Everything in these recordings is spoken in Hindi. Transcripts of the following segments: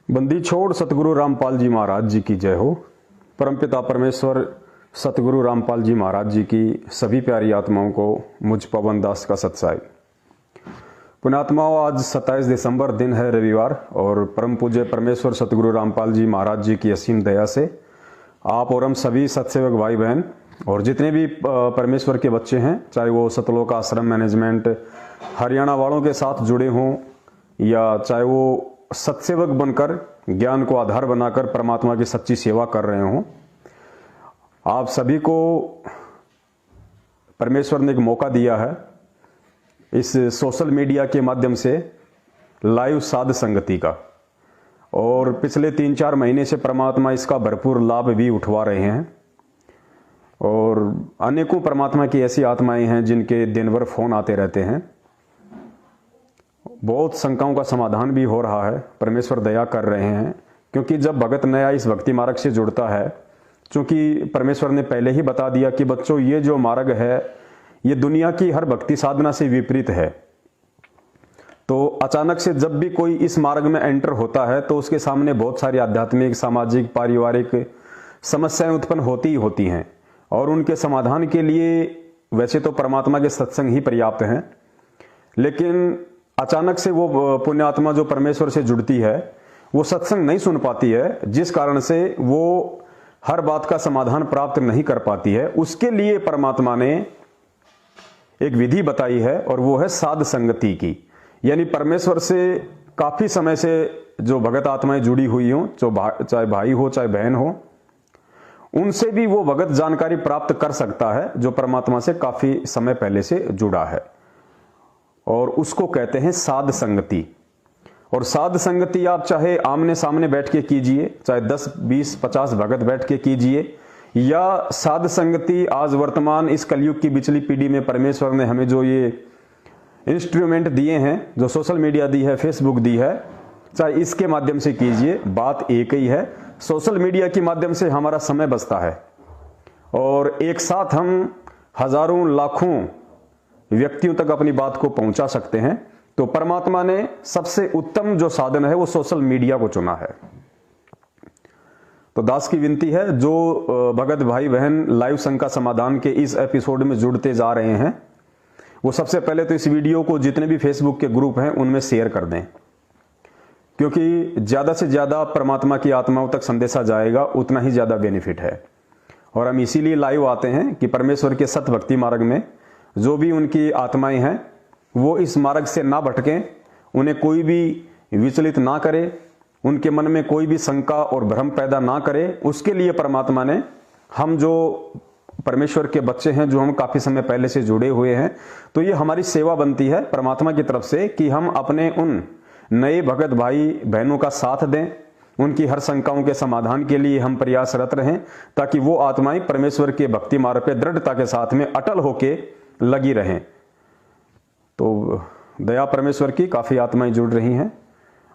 बंदी छोड़ सतगुरु रामपाल जी महाराज जी की जय हो। परमपिता परमेश्वर सतगुरु रामपाल जी महाराज जी की सभी प्यारी आत्माओं को मुझ पवन दास का सत्साई। पुण्यात्माओं, आज 27 दिसंबर दिन है, रविवार, और परम पूज्य परमेश्वर सतगुरु रामपाल जी महाराज जी की असीम दया से आप और हम सभी सत्सेवक भाई बहन और जितने भी परमेश्वर के बच्चे हैं, चाहे वो सतलोक आश्रम मैनेजमेंट हरियाणा वालों के साथ जुड़े हों या चाहे वो सत्सेवक बनकर ज्ञान को आधार बनाकर परमात्मा की सच्ची सेवा कर रहे हों, आप सभी को परमेश्वर ने एक मौका दिया है इस सोशल मीडिया के माध्यम से लाइव साध संगति का। और पिछले 3-4 महीने से परमात्मा इसका भरपूर लाभ भी उठवा रहे हैं। और अनेकों परमात्मा की ऐसी आत्माएं हैं जिनके दिन भर फोन आते रहते हैं। बहुत शंकाओं का समाधान भी हो रहा है, परमेश्वर दया कर रहे हैं। क्योंकि जब भगत नया इस भक्ति मार्ग से जुड़ता है, क्योंकि परमेश्वर ने पहले ही बता दिया कि बच्चों, ये जो मार्ग है ये दुनिया की हर भक्ति साधना से विपरीत है। तो अचानक से जब भी कोई इस मार्ग में एंटर होता है तो उसके सामने बहुत सारी आध्यात्मिक, सामाजिक, पारिवारिक समस्याएं उत्पन्न होती ही होती हैं। और उनके समाधान के लिए वैसे तो परमात्मा के सत्संग ही पर्याप्त हैं, लेकिन अचानक से वो पुण्यात्मा जो परमेश्वर से जुड़ती है वो सत्संग नहीं सुन पाती है, जिस कारण से वो हर बात का समाधान प्राप्त नहीं कर पाती है। उसके लिए परमात्मा ने एक विधि बताई है और वो है साध संगति की। यानी परमेश्वर से काफी समय से जो भगत आत्माएं जुड़ी हुई हों, चाहे भाई हो चाहे बहन हो, उनसे भी वो भगत जानकारी प्राप्त कर सकता है जो परमात्मा से काफी समय पहले से जुड़ा है। और उसको कहते हैं साध संगति। और साध संगति आप चाहे आमने सामने बैठ के कीजिए, चाहे 10, 20, 50 भगत बैठ के कीजिए, या साध संगति आज वर्तमान इस कलयुग की बिचली पीढ़ी में परमेश्वर ने हमें जो ये इंस्ट्रूमेंट दिए हैं, जो सोशल मीडिया दी है, फेसबुक दी है, चाहे इसके माध्यम से कीजिए, बात एक ही है। सोशल मीडिया के माध्यम से हमारा समय बचता है और एक साथ हम हजारों लाखों व्यक्तियों तक अपनी बात को पहुंचा सकते हैं। तो परमात्मा ने सबसे उत्तम जो साधन है वो सोशल मीडिया को चुना है। तो दास की विनती है, जो भगत भाई बहन लाइव संग समाधान के इस एपिसोड में जुड़ते जा रहे हैं, वो सबसे पहले तो इस वीडियो को जितने भी फेसबुक के ग्रुप हैं उनमें शेयर कर दें, क्योंकि ज्यादा से ज्यादा परमात्मा की आत्माओं तक संदेशा जाएगा उतना ही ज्यादा बेनिफिट है। और हम इसीलिए लाइव आते हैं कि परमेश्वर के सत भक्ति मार्ग में जो भी उनकी आत्माएं हैं वो इस मार्ग से ना भटकें, उन्हें कोई भी विचलित ना करे, उनके मन में कोई भी शंका और भ्रम पैदा ना करे। उसके लिए परमात्मा ने, हम जो परमेश्वर के बच्चे हैं, जो हम काफी समय पहले से जुड़े हुए हैं, तो ये हमारी सेवा बनती है परमात्मा की तरफ से कि हम अपने उन नए भगत भाई बहनों का साथ दें, उनकी हर शंकाओं के समाधान के लिए हम प्रयासरत रहें, ताकि वो आत्माएं परमेश्वर के भक्ति मार्ग पे दृढ़ता के साथ में अटल होके लगी रहें। तो दया परमेश्वर की काफी आत्माएं जुड़ रही हैं,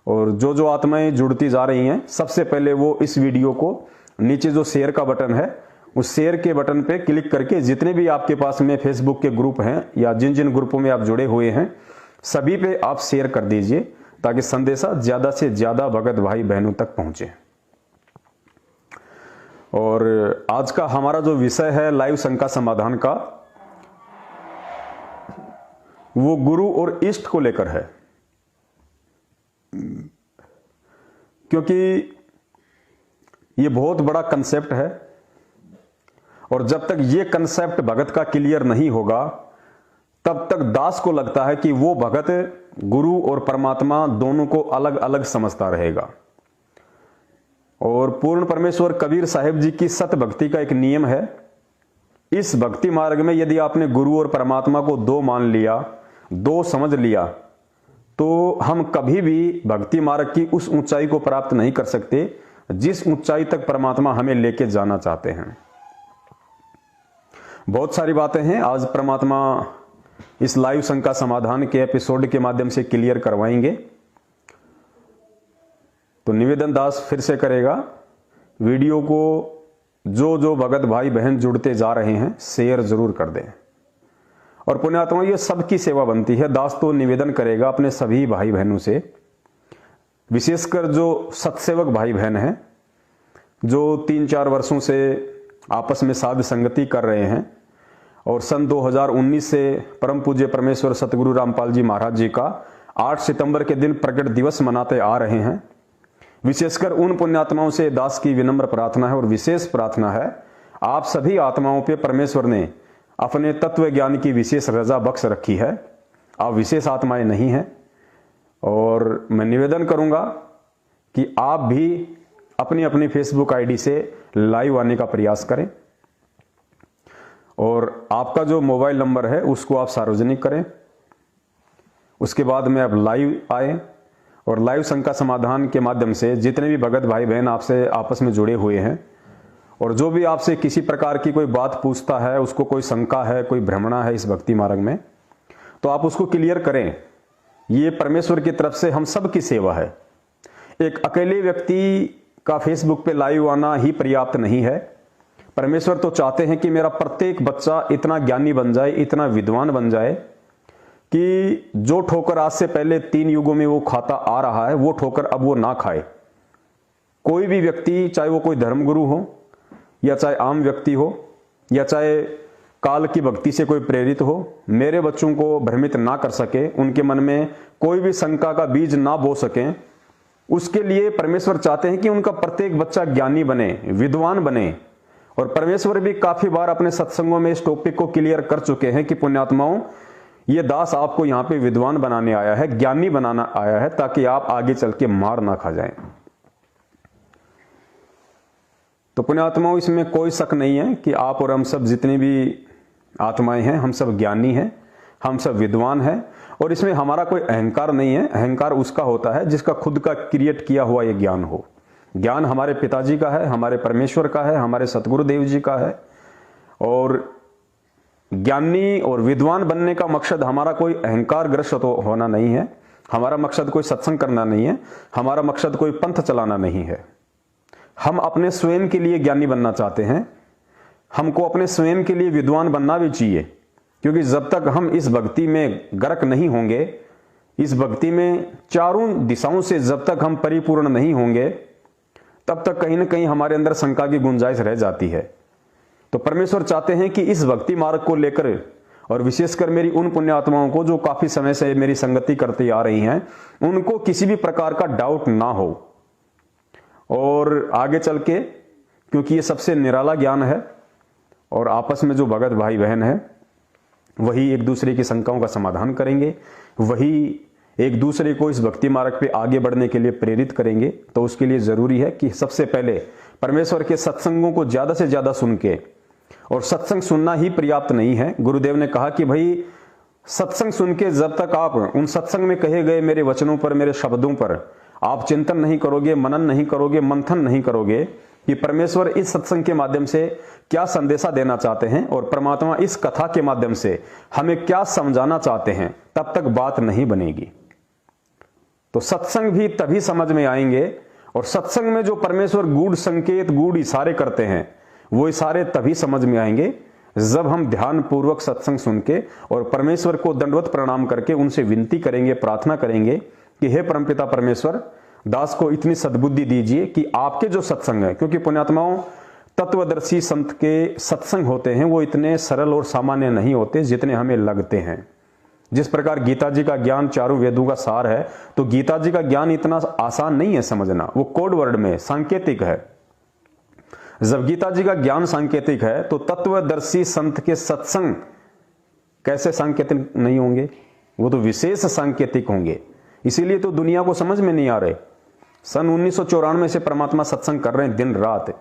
और जो आत्माएं जुड़ती जा रही हैं, सबसे पहले वो इस वीडियो को नीचे जो शेयर का बटन है, उस शेयर के बटन पे क्लिक करके जितने भी आपके पास में फेसबुक के ग्रुप हैं या जिन जिन ग्रुपों में आप जुड़े हुए हैं, सभी पे आप शेयर कर दीजिए, ताकि संदेशा ज्यादा से ज्यादा भगत भाई बहनों तक पहुंचे। और आज का हमारा जो विषय है लाइव शंका समाधान का, वो गुरु और इष्ट को लेकर है। क्योंकि ये बहुत बड़ा कंसेप्ट है, और जब तक ये कंसेप्ट भगत का क्लियर नहीं होगा, तब तक दास को लगता है कि वो भगत गुरु और परमात्मा दोनों को अलग अलग समझता रहेगा। और पूर्ण परमेश्वर कबीर साहिब जी की सत भक्ति का एक नियम है, इस भक्ति मार्ग में यदि आपने गुरु और परमात्मा को दो मान लिया, दो समझ लिया, तो हम कभी भी भक्ति मार्ग की उस ऊंचाई को प्राप्त नहीं कर सकते जिस ऊंचाई तक परमात्मा हमें लेके जाना चाहते हैं। बहुत सारी बातें हैं आज परमात्मा इस लाइव संग का समाधान के एपिसोड के माध्यम से क्लियर करवाएंगे। तो निवेदन दास फिर से करेगा, वीडियो को जो भगत भाई बहन जुड़ते जा रहे हैं शेयर जरूर कर दें। और पुण्यात्मा, ये सबकी सेवा बनती है। दास तो निवेदन करेगा अपने सभी भाई बहनों से, विशेषकर जो सत्सेवक भाई बहन हैं, जो 3-4 वर्षों से आपस में साध संगति कर रहे हैं और सन 2019 से परम पूज्य परमेश्वर सतगुरु रामपाल जी महाराज जी का 8 सितंबर के दिन प्रकट दिवस मनाते आ रहे हैं। विशेषकर उन पुण्यात्माओं से दास की विनम्र प्रार्थना है और विशेष प्रार्थना है, आप सभी आत्माओं पे परमेश्वर ने अपने तत्व ज्ञान की विशेष रजा बख्श रखी है। आप विशेष आत्माएं नहीं हैं और मैं निवेदन करूंगा कि आप भी अपनी अपनी फेसबुक आईडी से लाइव आने का प्रयास करें और आपका जो मोबाइल नंबर है उसको आप सार्वजनिक करें। उसके बाद में आप लाइव आए और लाइव शंका समाधान के माध्यम से जितने भी भगत भाई बहन आपसे आपस में जुड़े हुए हैं और जो भी आपसे किसी प्रकार की कोई बात पूछता है, उसको कोई शंका है, कोई भ्रमणा है इस भक्ति मार्ग में, तो आप उसको क्लियर करें। ये परमेश्वर की तरफ से हम सब की सेवा है। एक अकेले व्यक्ति का फेसबुक पे लाइव आना ही पर्याप्त नहीं है। परमेश्वर तो चाहते हैं कि मेरा प्रत्येक बच्चा इतना ज्ञानी बन जाए, इतना विद्वान बन जाए कि जो ठोकर आज से पहले 3 युगों में वो खाता आ रहा है, वो ठोकर अब वो ना खाए। कोई भी व्यक्ति, चाहे वो कोई धर्मगुरु हो या चाहे आम व्यक्ति हो या चाहे काल की भक्ति से कोई प्रेरित हो, मेरे बच्चों को भ्रमित ना कर सके, उनके मन में कोई भी शंका का बीज ना बो सके, उसके लिए परमेश्वर चाहते हैं कि उनका प्रत्येक बच्चा ज्ञानी बने, विद्वान बने। और परमेश्वर भी काफी बार अपने सत्संगों में इस टॉपिक को क्लियर कर चुके हैं कि पुण्यात्माओं, ये दास आपको यहां पे विद्वान बनाने आया है, ज्ञानी बनाना आया है, ताकि आप आगे चल के मार ना खा जाएं। तो पुण्यात्माओं, इसमें कोई शक नहीं है कि आप और हम सब जितनी भी आत्माएं हैं, हम सब ज्ञानी हैं, हम सब विद्वान हैं और इसमें हमारा कोई अहंकार नहीं है। अहंकार उसका होता है जिसका खुद का क्रिएट किया हुआ ये ज्ञान हो। ज्ञान हमारे पिताजी का है, हमारे परमेश्वर का है, हमारे सतगुरुदेव जी का है। और ज्ञानी और विद्वान बनने का मकसद हमारा कोई अहंकार ग्रस्त तो होना नहीं है, हमारा मकसद कोई सत्संग करना नहीं है, हमारा मकसद कोई पंथ चलाना नहीं है। हम अपने स्वयं के लिए ज्ञानी बनना चाहते हैं, हमको अपने स्वयं के लिए विद्वान बनना भी चाहिए, क्योंकि जब तक हम इस भक्ति में गर्क नहीं होंगे, इस भक्ति में चारों दिशाओं से जब तक हम परिपूर्ण नहीं होंगे, तब तक कहीं ना कहीं हमारे अंदर शंका की गुंजाइश रह जाती है। तो परमेश्वर चाहते हैं कि इस भक्ति मार्ग को लेकर, और विशेषकर मेरी उन पुण्यात्माओं को जो काफी समय से मेरी संगति करती आ रही हैं, उनको किसी भी प्रकार का डाउट ना हो। और आगे चल के, क्योंकि ये सबसे निराला ज्ञान है और आपस में जो भगत भाई बहन है वही एक दूसरे की शंकाओं का समाधान करेंगे, वही एक दूसरे को इस भक्ति मार्ग पे आगे बढ़ने के लिए प्रेरित करेंगे। तो उसके लिए जरूरी है कि सबसे पहले परमेश्वर के सत्संगों को ज्यादा से ज्यादा सुन के, और सत्संग सुनना ही पर्याप्त नहीं है। गुरुदेव ने कहा कि भाई सत्संग सुन के जब तक आप उन सत्संग में कहे गए मेरे वचनों पर, मेरे शब्दों पर आप चिंतन नहीं करोगे, मनन नहीं करोगे, मंथन नहीं करोगे कि परमेश्वर इस सत्संग के माध्यम से क्या संदेशा देना चाहते हैं और परमात्मा इस कथा के माध्यम से हमें क्या समझाना चाहते हैं, तब तक बात नहीं बनेगी। तो सत्संग भी तभी समझ में आएंगे, और सत्संग में जो परमेश्वर गूढ़ संकेत, गूढ़ इशारे करते हैं, वो इशारे तभी समझ में आएंगे जब हम ध्यान पूर्वक सत्संग सुन के और परमेश्वर को दंडवत प्रणाम करके उनसे विनती करेंगे, प्रार्थना करेंगे कि हे परमपिता परमेश्वर, दास को इतनी सद्बुद्धि दीजिए कि आपके जो सत्संग है, क्योंकि पुण्यात्माओं तत्वदर्शी संत के सत्संग होते हैं वो इतने सरल और सामान्य नहीं होते जितने हमें लगते हैं। जिस प्रकार गीता जी का ज्ञान चारों वेदों का सार है, तो गीता जी का ज्ञान इतना आसान नहीं है समझना, वो कोड वर्ड में सांकेतिक है। जब गीता जी का ज्ञान सांकेतिक है, तो तत्वदर्शी संत के सत्संग कैसे सांकेतिक नहीं होंगे? वो तो विशेष सांकेतिक होंगे। इसीलिए तो दुनिया को समझ में नहीं आ रहे। सन 1994 से परमात्मा सत्संग कर रहे हैं दिन रात,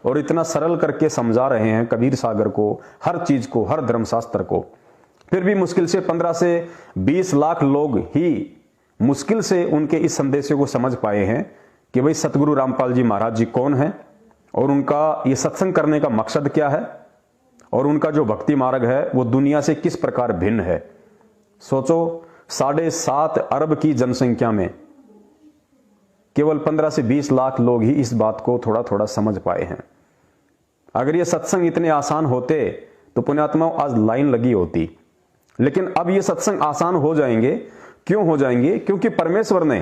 और इतना सरल करके समझा रहे हैं कबीर सागर को, हर चीज को, हर धर्मशास्त्र को। फिर भी मुश्किल से 15 से 20 लाख लोग ही मुश्किल से उनके इस संदेश को समझ पाए हैं कि भाई सतगुरु रामपाल जी महाराज जी कौन है और उनका ये सत्संग करने का मकसद क्या है, और उनका जो भक्ति मार्ग है वो दुनिया से किस प्रकार भिन्न है। सोचो, 7.5 अरब की जनसंख्या में केवल 15 से 20 लाख लोग ही इस बात को थोड़ा थोड़ा समझ पाए हैं। अगर ये सत्संग इतने आसान होते तो पुण्यात्माओं आज लाइन लगी होती। लेकिन अब ये सत्संग आसान हो जाएंगे। क्यों हो जाएंगे? क्योंकि परमेश्वर ने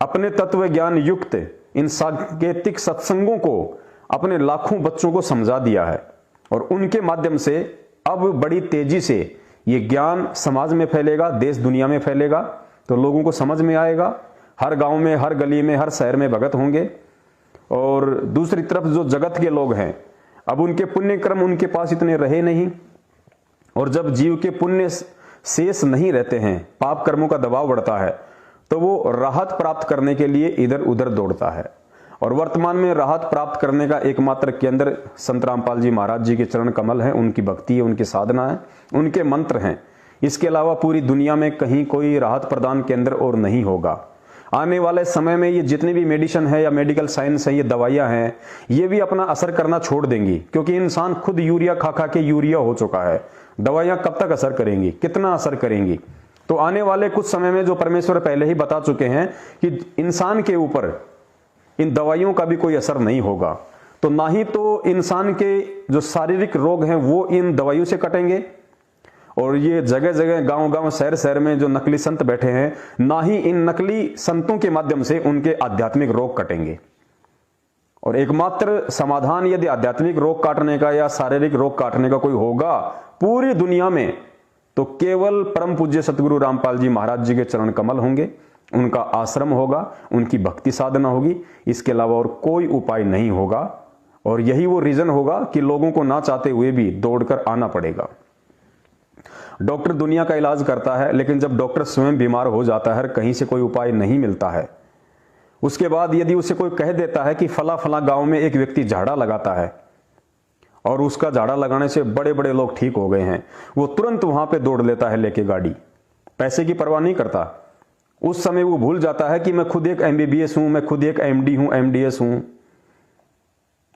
अपने तत्व ज्ञान युक्त इन सांकेतिक सत्संगों को अपने लाखों बच्चों को समझा दिया है और उनके माध्यम से अब बड़ी तेजी से ये ज्ञान समाज में फैलेगा, देश दुनिया में फैलेगा, तो लोगों को समझ में आएगा। हर गांव में, हर गली में, हर शहर में भगत होंगे। और दूसरी तरफ जो जगत के लोग हैं, अब उनके पुण्य कर्म उनके पास इतने रहे नहीं, और जब जीव के पुण्य शेष नहीं रहते हैं, पाप कर्मों का दबाव बढ़ता है, तो वो राहत प्राप्त करने के लिए इधर उधर दौड़ता है। और वर्तमान में राहत प्राप्त करने का एकमात्र केंद्र संत रामपाल जी महाराज जी के चरण कमल है, उनकी भक्ति है, उनकी साधना है, उनके मंत्र हैं। इसके अलावा पूरी दुनिया में कहीं कोई राहत प्रदान केंद्र और नहीं होगा। आने वाले समय में ये जितने भी मेडिसिन है या मेडिकल साइंस है, ये दवाइयां हैं, ये भी अपना असर करना छोड़ देंगी, क्योंकि इंसान खुद यूरिया खा खा के यूरिया हो चुका है। दवाइयां कब तक असर करेंगी, कितना असर करेंगी? तो आने वाले कुछ समय में जो परमेश्वर पहले ही बता चुके हैं कि इंसान के ऊपर इन दवाइयों का भी कोई असर नहीं होगा, तो ना ही तो इंसान के जो शारीरिक रोग हैं वो इन दवाइयों से कटेंगे, और ये जगह जगह, गांव गांव, शहर शहर में जो नकली संत बैठे हैं, ना ही इन नकली संतों के माध्यम से उनके आध्यात्मिक रोग कटेंगे। और एकमात्र समाधान यदि आध्यात्मिक रोग काटने का या शारीरिक रोग काटने का कोई होगा पूरी दुनिया में, तो केवल परम पूज्य सतगुरु रामपाल जी महाराज जी के चरण कमल होंगे, उनका आश्रम होगा, उनकी भक्ति साधना होगी। इसके अलावा और कोई उपाय नहीं होगा। और यही वो रीजन होगा कि लोगों को ना चाहते हुए भी दौड़कर आना पड़ेगा। डॉक्टर दुनिया का इलाज करता है, लेकिन जब डॉक्टर स्वयं बीमार हो जाता है, कहीं से कोई उपाय नहीं मिलता है, उसके बाद यदि उसे कोई कह देता है कि फला फला गांव में एक व्यक्ति झाड़ा लगाता है और उसका झाड़ा लगाने से बड़े बड़े लोग ठीक हो गए हैं, वो तुरंत वहां पे दौड़ लेता है लेके गाड़ी, पैसे की परवाह नहीं करता। उस समय वो भूल जाता है कि मैं खुद एक MBBS हूं, मैं खुद एक MD हूं, MDS हूं,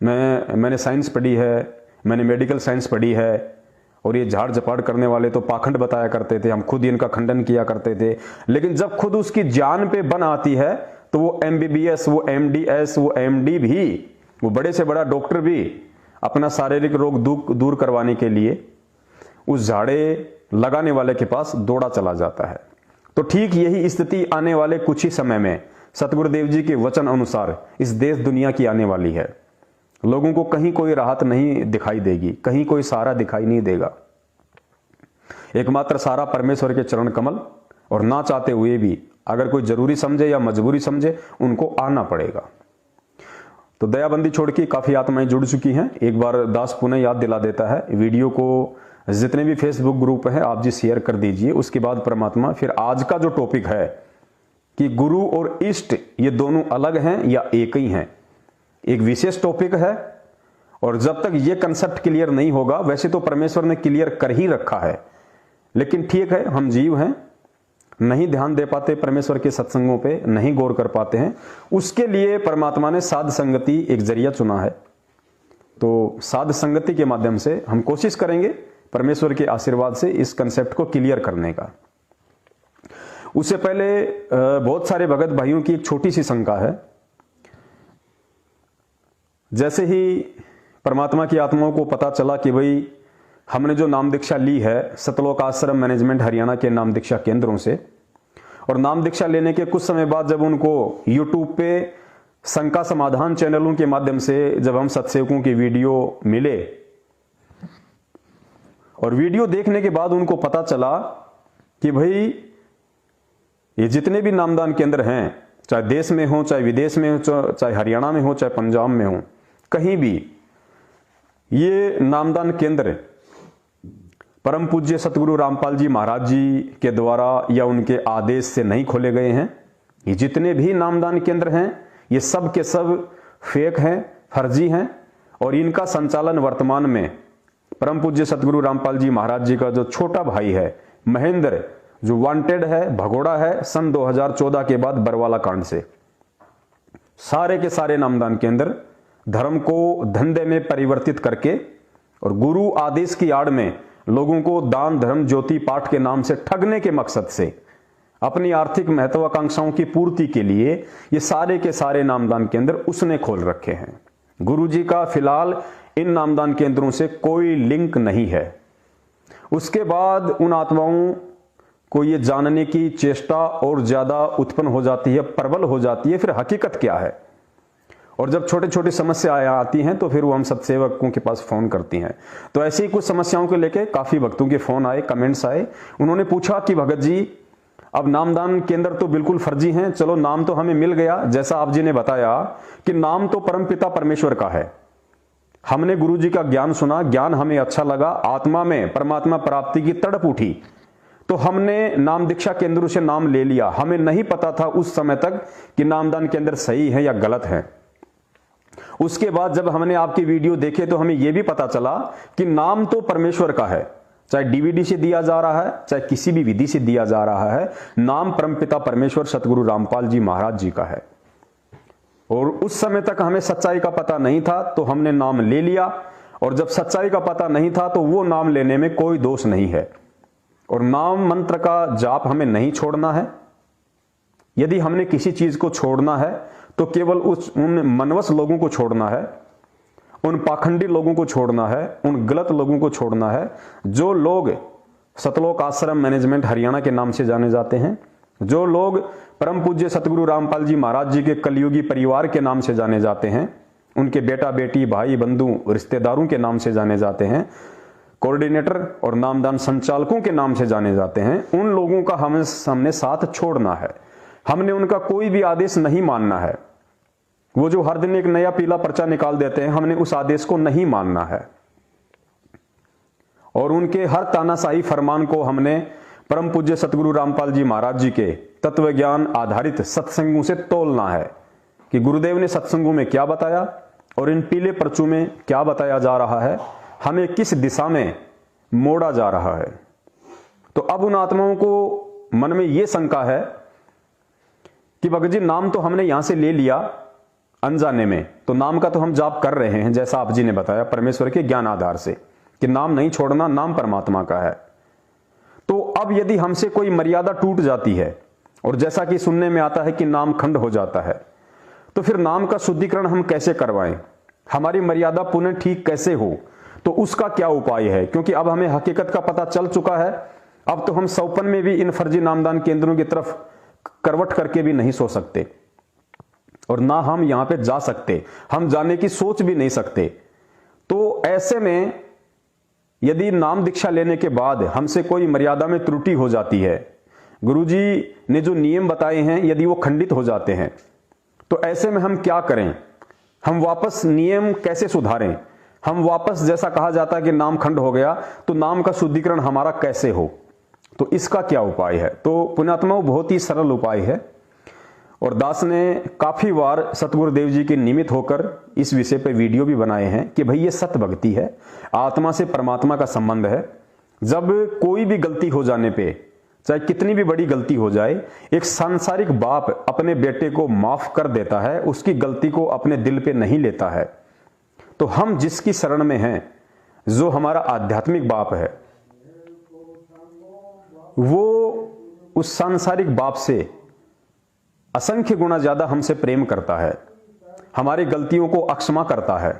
मैंने साइंस पढ़ी है, मैंने मेडिकल साइंस पढ़ी है, और ये झाड़ झपाड़ करने वाले तो पाखंड बताया करते थे, हम खुद ही इनका खंडन किया करते थे। लेकिन जब खुद उसकी जान पे बन आती है, तो वो MBBS, वो MDS, वो MD भी, वो बड़े से बड़ा डॉक्टर भी अपना शारीरिक रोग दूर करवाने के लिए उस झाड़े लगाने वाले के पास दौड़ा चला जाता है। तो ठीक यही स्थिति आने वाले कुछ ही समय में सतगुरुदेव जी के वचन अनुसार इस देश दुनिया की आने वाली है। लोगों को कहीं कोई राहत नहीं दिखाई देगी, कहीं कोई सहारा दिखाई नहीं देगा। एकमात्र सहारा परमेश्वर के चरण कमल, और ना चाहते हुए भी अगर कोई जरूरी समझे या मजबूरी समझे, उनको आना पड़ेगा। तो दयाबंदी छोड़ के काफी आत्माएं जुड़ चुकी हैं। एक बार दास पुनः याद दिला देता है, वीडियो को जितने भी फेसबुक ग्रुप हैं आप जी शेयर कर दीजिए। उसके बाद परमात्मा, फिर आज का जो टॉपिक है कि गुरु और इष्ट ये दोनों अलग हैं या एक ही हैं, एक विशेष टॉपिक है। और जब तक ये कंसेप्ट क्लियर नहीं होगा, वैसे तो परमेश्वर ने क्लियर कर ही रखा है, लेकिन ठीक है, हम जीव हैं, नहीं ध्यान दे पाते परमेश्वर के सत्संगों पे, नहीं गौर कर पाते हैं। उसके लिए परमात्मा ने साध संगति एक जरिया चुना है। तो साध संगति के माध्यम से हम कोशिश करेंगे परमेश्वर के आशीर्वाद से इस कंसेप्ट को क्लियर करने का। उससे पहले बहुत सारे भगत भाइयों की एक छोटी सी शंका है। जैसे ही परमात्मा की आत्माओं को पता चला कि भाई हमने जो नाम दीक्षा ली है सतलोक आश्रम मैनेजमेंट हरियाणा के नाम दीक्षा केंद्रों से, और नाम दीक्षा लेने के कुछ समय बाद जब उनको यूट्यूब पे शंका समाधान चैनलों के माध्यम से जब हम सत्सेवकों की वीडियो मिले, और वीडियो देखने के बाद उनको पता चला कि भाई ये जितने भी नामदान केंद्र हैं, चाहे देश में हो, चाहे विदेश में हो, चाहे हरियाणा में हो, चाहे पंजाब में हो, कहीं भी ये नामदान केंद्र परम पूज्य सतगुरु रामपाल जी महाराज जी के द्वारा या उनके आदेश से नहीं खोले गए हैं। ये जितने भी नामदान केंद्र हैं, ये सब के सब फेक हैं, फर्जी हैं, और इनका संचालन वर्तमान में परम पूज्य सतगुरु रामपाल जी महाराज जी का जो छोटा भाई है महेंद्र, जो वांटेड है, भगोड़ा है सन 2014 के बाद बरवाला कांड से। सारे के सारे नामदान केंद्र धर्म को धंधे में परिवर्तित करके और गुरु आदेश की आड़ में लोगों को दान धर्म ज्योति पाठ के नाम से ठगने के मकसद से अपनी आर्थिक महत्वाकांक्षाओं की पूर्ति के लिए ये सारे के सारे नामदान केंद्र उसने खोल रखे हैं। गुरुजी का फिलहाल इन नामदान केंद्रों से कोई लिंक नहीं है। उसके बाद उन आत्माओं को ये जानने की चेष्टा और ज़्यादा उत्पन्न हो जाती है, प्रबल हो जाती है, फिर हकीकत क्या है। और जब छोटी छोटी समस्याएं आती हैं तो फिर वो हम सत्सेवकों के पास फ़ोन करती हैं। तो ऐसे ही कुछ समस्याओं को लेके काफ़ी भक्तों के फ़ोन आए, कमेंट्स आए। उन्होंने पूछा कि भगत जी, अब नामदान केंद्र तो बिल्कुल फर्जी हैं, चलो नाम तो हमें मिल गया, जैसा आप जी ने बताया कि नाम तो परमपिता परमेश्वर का है। हमने गुरु जी का ज्ञान सुना, ज्ञान हमें अच्छा लगा, आत्मा में परमात्मा प्राप्ति की तड़प उठी, तो हमने नाम दीक्षा केंद्र से नाम ले लिया। हमें नहीं पता था उस समय तक कि नामदान केंद्र सही है या गलत है। उसके बाद जब हमने आपकी वीडियो देखे तो हमें यह भी पता चला कि नाम तो परमेश्वर का है, चाहे डीवीडी से दिया जा रहा है, चाहे किसी भी विधि से दिया जा रहा है, नाम परमपिता परमेश्वर सतगुरु रामपाल जी महाराज जी का है। और उस समय तक हमें सच्चाई का पता नहीं था, तो हमने नाम ले लिया। और जब सच्चाई का पता नहीं था तो वो नाम लेने में कोई दोष नहीं है। और नाम मंत्र का जाप हमें नहीं छोड़ना है। यदि हमने किसी चीज को छोड़ना है तो केवल उन मनवस लोगों को छोड़ना है, उन पाखंडी लोगों को छोड़ना है, उन गलत लोगों को छोड़ना है, जो लोग सतलोक आश्रम मैनेजमेंट हरियाणा के नाम से जाने जाते हैं, जो लोग परम पूज्य सतगुरु रामपाल जी महाराज जी के कलयुगी परिवार के नाम से जाने जाते हैं, उनके बेटा बेटी भाई बंधु रिश्तेदारों के नाम से जाने जाते हैं, कोऑर्डिनेटर और नामदान संचालकों के नाम से जाने जाते हैं, उन लोगों का हमने साथ छोड़ना है। हमने उनका कोई भी आदेश नहीं मानना है। वो जो हर दिन एक नया पीला पर्चा निकाल देते हैं, हमने उस आदेश को नहीं मानना है। और उनके हर तानाशाही फरमान को हमने परम पूज्य सतगुरु रामपाल जी महाराज जी के तत्व ज्ञान आधारित सत्संगों से तोलना है कि गुरुदेव ने सत्संगों में क्या बताया और इन पीले पर्चों में क्या बताया जा रहा है, हमें किस दिशा में मोड़ा जा रहा है। तो अब उन आत्माओं को मन में यह शंका है कि भगत जी, नाम तो हमने यहां से ले लिया अनजाने में, तो नाम का तो हम जाप कर रहे हैं, जैसा आप जी ने बताया परमेश्वर के ज्ञान आधार से कि नाम नहीं छोड़ना, नाम परमात्मा का है। तो अब यदि हमसे कोई मर्यादा टूट जाती है, और जैसा कि सुनने में आता है कि नाम खंड हो जाता है, तो फिर नाम का शुद्धिकरण हम कैसे करवाएं, हमारी मर्यादा पुनः ठीक कैसे हो, तो उसका क्या उपाय है। क्योंकि अब हमें हकीकत का पता चल चुका है। अब तो हम सौपन में भी इन फर्जी नामदान केंद्रों की तरफ करवट करके भी नहीं सो सकते, और ना हम यहां पे जा सकते, हम जाने की सोच भी नहीं सकते। तो ऐसे में यदि नाम दीक्षा लेने के बाद हमसे कोई मर्यादा में त्रुटि हो जाती है, गुरुजी ने जो नियम बताए हैं यदि वो खंडित हो जाते हैं, तो ऐसे में हम क्या करें, हम वापस नियम कैसे सुधारें, हम वापस, जैसा कहा जाता है कि नाम खंड हो गया तो नाम का शुद्धिकरण हमारा कैसे हो, तो इसका क्या उपाय है। तो पुण्यात्माओं, बहुत ही सरल उपाय है। और दास ने काफी बार सतगुरुदेव जी के निमित्त होकर इस विषय पर वीडियो भी बनाए हैं कि भाई ये सत भक्ति है, आत्मा से परमात्मा का संबंध है। जब कोई भी गलती हो जाने पे, चाहे कितनी भी बड़ी गलती हो जाए, एक सांसारिक बाप अपने बेटे को माफ कर देता है, उसकी गलती को अपने दिल पे नहीं लेता है। तो हम जिसकी शरण में हैं, जो हमारा आध्यात्मिक बाप है, वो उस सांसारिक बाप से असंख्य गुना ज्यादा हमसे प्रेम करता है, हमारी गलतियों को अक्षमा करता है,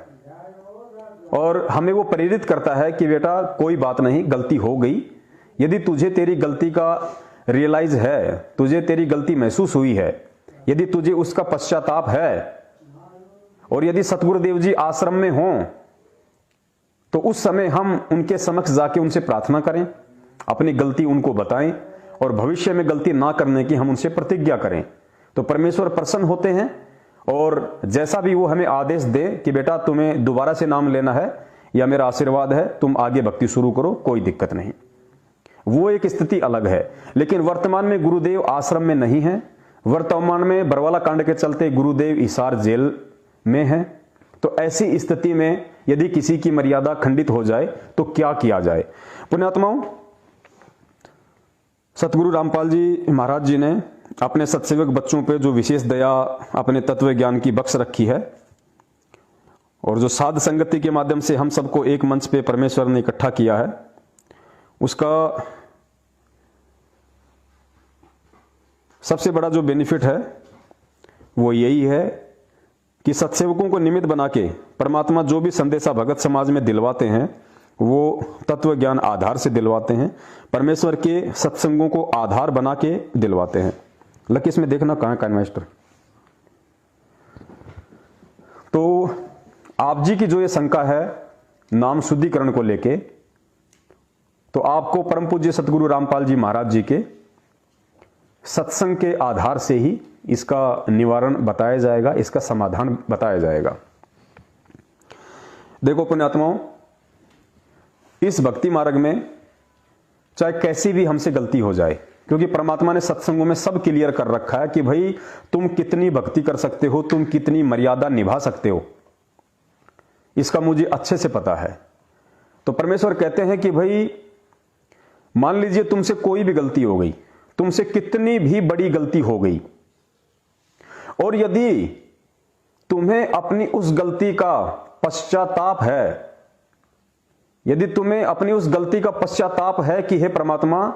और हमें वो प्रेरित करता है कि बेटा कोई बात नहीं, गलती हो गई। यदि तुझे तेरी गलती का रियलाइज है, तुझे तेरी गलती महसूस हुई है, यदि तुझे उसका पश्चाताप है, और यदि सतगुरुदेव जी आश्रम में हों, तो उस समय हम उनके समक्ष जाके उनसे प्रार्थना करें, अपनी गलती उनको बताएं, और भविष्य में गलती ना करने की हम उनसे प्रतिज्ञा करें। तो परमेश्वर प्रसन्न होते हैं, और जैसा भी वो हमें आदेश दे कि बेटा तुम्हें दोबारा से नाम लेना है या मेरा आशीर्वाद है, तुम आगे भक्ति शुरू करो, कोई दिक्कत नहीं। वो एक स्थिति अलग है। लेकिन वर्तमान में गुरुदेव आश्रम में नहीं है, वर्तमान में बरवाला कांड के चलते गुरुदेव हिसार जेल में है। तो ऐसी स्थिति में यदि किसी की मर्यादा खंडित हो जाए तो क्या किया जाए। पुण्यात्माओं, सतगुरु रामपाल जी महाराज जी ने अपने सत्सेवक बच्चों पे जो विशेष दया अपने तत्व ज्ञान की बख्श रखी है, और जो साध संगति के माध्यम से हम सबको एक मंच पे परमेश्वर ने इकट्ठा किया है, उसका सबसे बड़ा जो बेनिफिट है वो यही है कि सत्सेवकों को निमित्त बना के परमात्मा जो भी संदेशा भगत समाज में दिलवाते हैं, वो तत्व ज्ञान आधार से दिलवाते हैं, परमेश्वर के सत्संगों को आधार बना के दिलवाते हैं। लकी इसमें देखना कहाँ का इन्वेस्टर। तो आप जी की जो ये शंका है नाम शुद्धिकरण को लेके, तो आपको परम पूज्य सतगुरु रामपाल जी महाराज जी के सत्संग के आधार से ही इसका निवारण बताया जाएगा, इसका समाधान बताया जाएगा। देखो पुण्यात्माओं, इस भक्ति मार्ग में चाहे कैसी भी हमसे गलती हो जाए, क्योंकि परमात्मा ने सत्संगों में सब क्लियर कर रखा है कि भाई तुम कितनी भक्ति कर सकते हो, तुम कितनी मर्यादा निभा सकते हो, इसका मुझे अच्छे से पता है। तो परमेश्वर कहते हैं कि भाई मान लीजिए तुमसे कोई भी गलती हो गई, तुमसे कितनी भी बड़ी गलती हो गई, और यदि तुम्हें अपनी उस गलती का पश्चाताप है, यदि तुम्हें अपनी उस गलती का पश्चाताप है कि हे परमात्मा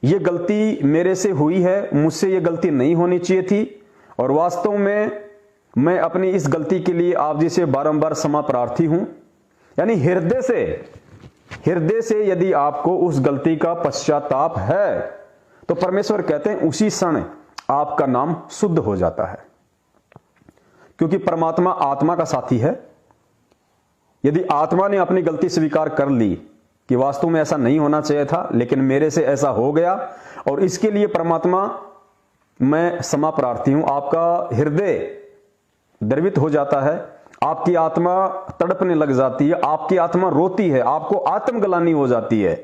ये गलती मेरे से हुई है, मुझसे ये गलती नहीं होनी चाहिए थी, और वास्तव में मैं अपनी इस गलती के लिए आप जी से बारंबार क्षमा प्रार्थी हूं, यानी हृदय से यदि आपको उस गलती का पश्चाताप है, तो परमेश्वर कहते हैं उसी क्षण आपका नाम शुद्ध हो जाता है। क्योंकि परमात्मा आत्मा का साथी है। यदि आत्मा ने अपनी गलती स्वीकार कर ली कि वास्तव में ऐसा नहीं होना चाहिए था, लेकिन मेरे से ऐसा हो गया, और इसके लिए परमात्मा मैं क्षमा प्रार्थी हूं, आपका हृदय द्रवित हो जाता है, आपकी आत्मा तड़पने लग जाती है, आपकी आत्मा रोती है, आपको आत्मग्लानि हो जाती है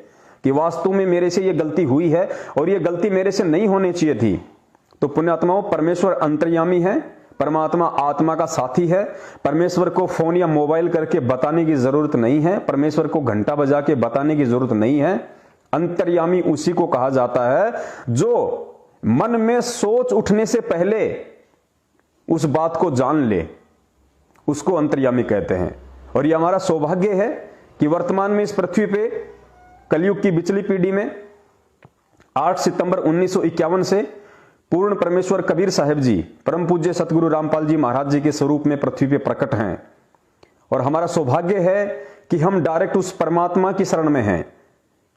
कि वास्तव में मेरे से यह गलती हुई है और यह गलती मेरे से नहीं होनी चाहिए थी। तो पुण्यात्माओं, परमेश्वर अंतर्यामी है, परमात्मा आत्मा का साथी है। परमेश्वर को फोन या मोबाइल करके बताने की जरूरत नहीं है, परमेश्वर को घंटा बजा के बताने की जरूरत नहीं है। अंतर्यामी उसी को कहा जाता है जो मन में सोच उठने से पहले उस बात को जान ले, उसको अंतर्यामी कहते हैं। और यह हमारा सौभाग्य है कि वर्तमान में इस पृथ्वी पे कलयुग की बिचली पीढ़ी में 8 सितंबर 1951 से पूर्ण परमेश्वर कबीर साहिब जी परम पूज्य सतगुरु रामपाल जी महाराज जी के स्वरूप में पृथ्वी पे प्रकट हैं। और हमारा सौभाग्य है कि हम डायरेक्ट उस परमात्मा की शरण में हैं,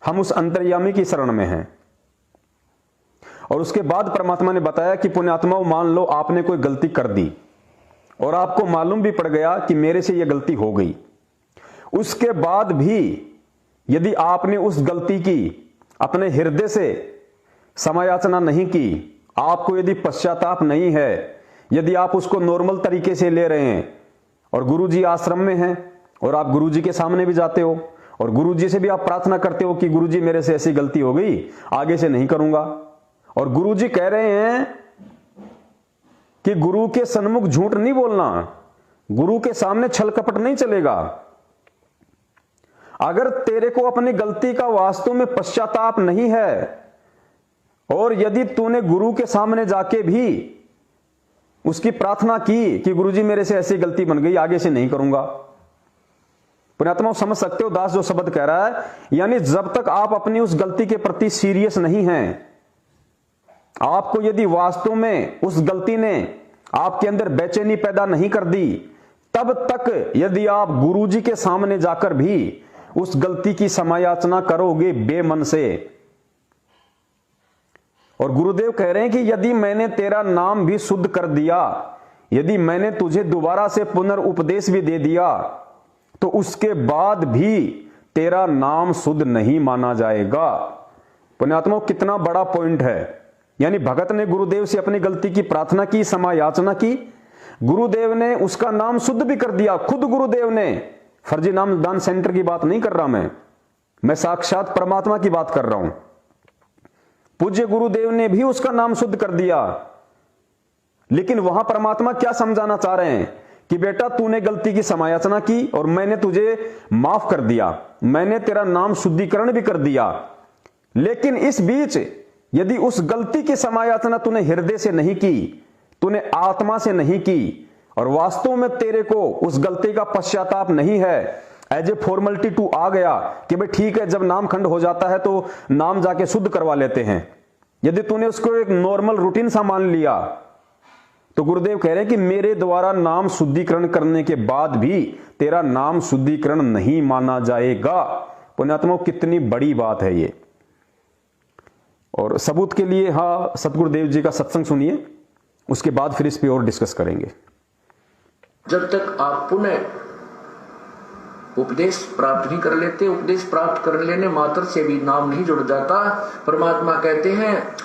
हम उस अंतर्यामी की शरण में हैं। और उसके बाद परमात्मा ने बताया कि पुण्यात्माओं, मान लो आपने कोई गलती कर दी और आपको मालूम भी पड़ गया कि मेरे से यह गलती हो गई, उसके बाद भी यदि आपने उस गलती की अपने हृदय से समायाचना नहीं की, आपको यदि पश्चाताप नहीं है, यदि आप उसको नॉर्मल तरीके से ले रहे हैं, और गुरुजी आश्रम में हैं और आप गुरुजी के सामने भी जाते हो और गुरुजी से भी आप प्रार्थना करते हो कि गुरुजी मेरे से ऐसी गलती हो गई, आगे से नहीं करूंगा, और गुरुजी कह रहे हैं कि गुरु के सन्मुख झूठ नहीं बोलना, गुरु के सामने छल कपट नहीं चलेगा। अगर तेरे को अपनी गलती का वास्तव में पश्चाताप नहीं है, और यदि तूने गुरु के सामने जाके भी उसकी प्रार्थना की कि गुरुजी मेरे से ऐसी गलती बन गई, आगे से नहीं करूंगा, पुण्यात्मा समझ सकते हो दास जो शब्द कह रहा है, यानी जब तक आप अपनी उस गलती के प्रति सीरियस नहीं हैं, आपको यदि वास्तव में उस गलती ने आपके अंदर बेचैनी पैदा नहीं कर दी, तब तक यदि आप गुरुजी के सामने जाकर भी उस गलती की समायाचना करोगे बेमन से, और गुरुदेव कह रहे हैं कि यदि मैंने तेरा नाम भी शुद्ध कर दिया, यदि मैंने तुझे दोबारा से पुनर्उपदेश भी दे दिया, तो उसके बाद भी तेरा नाम शुद्ध नहीं माना जाएगा। पुण्यात्माओं, कितना बड़ा पॉइंट है। यानी भगत ने गुरुदेव से अपनी गलती की प्रार्थना की, समायाचना की, गुरुदेव ने उसका नाम शुद्ध भी कर दिया। खुद गुरुदेव ने, फर्जी नाम दान सेंटर की बात नहीं कर रहा मैं साक्षात परमात्मा की बात कर रहा हूं। पूज्य गुरुदेव ने भी उसका नाम शुद्ध कर दिया, लेकिन वहां परमात्मा क्या समझाना चाह रहे हैं कि बेटा तूने गलती की समायाचना की और मैंने तुझे माफ कर दिया, मैंने तेरा नाम शुद्धिकरण भी कर दिया, लेकिन इस बीच यदि उस गलती की समायाचना तूने हृदय से नहीं की, तूने आत्मा से नहीं की, और वास्तव में तेरे को उस गलती का पश्चाताप नहीं है, एज ए फॉर्मेलिटी टू आ गया कि भाई ठीक है, जब नाम खंड हो जाता है तो नाम जाके शुद्ध करवा लेते हैं, यदि तूने उसको एक नॉर्मल रूटीन सा मान लिया, तो गुरुदेव कह रहे हैं कि मेरे द्वारा नाम शुद्धिकरण करने के बाद भी तेरा नाम शुद्धिकरण नहीं माना जाएगा। पुण्यात्माओं, कितनी बड़ी बात है ये। और सबूत के लिए सतगुरुदेव जी का सत्संग सुनिए, उसके बाद फिर इस पे और डिस्कस करेंगे। जब तक आप पुनः उपदेश प्राप्त नहीं कर लेते, उपदेश प्राप्त कर लेने मात्र से भी नाम नहीं जुड़ जाता। परमात्मा कहते हैं,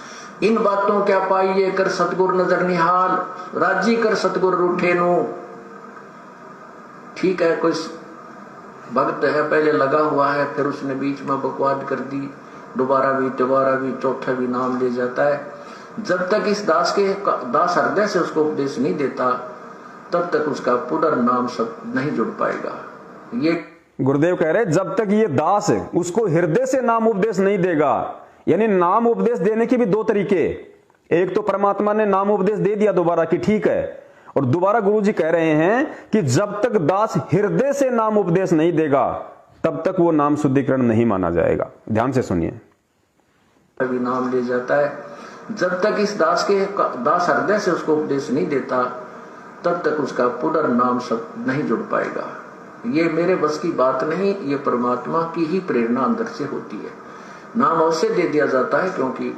इन बातों क्या पाइए कर सतगुरु नजर निहाल, राजी कर सतगुरु रूठे नो। ठीक है, कोई भक्त है, पहले लगा हुआ है, फिर उसने बीच में बकवाद कर दी, दोबारा भी चौथा भी नाम ले जाता है। जब तक इस दास हृदय से उसको उपदेश नहीं देता, तब तक उसका पुनर्नाम सब नहीं जुड़ पाएगा। ये गुरुदेव कह रहे, जब तक ये दास उसको हृदय से नाम उपदेश नहीं देगा, यानी नाम उपदेश देने के भी दो तरीके। एक तो परमात्मा ने नाम उपदेश दे दिया दोबारा कि ठीक है, और दोबारा गुरुजी कह रहे हैं कि जब तक दास हृदय से नाम उपदेश नहीं देगा, तब तक वो नाम शुद्धिकरण नहीं माना जाएगा। ध्यान से सुनिए। अभी नाम ले जाता है, जब तक इस दास हृदय से उसको उपदेश नहीं देता, तब तक उसका पुनर्नाम सब नहीं जुड़ पाएगा। ये मेरे बस की बात नहीं, ये परमात्मा की ही प्रेरणा अंदर से होती है। नाम अवश्य दे दिया जाता है, क्योंकि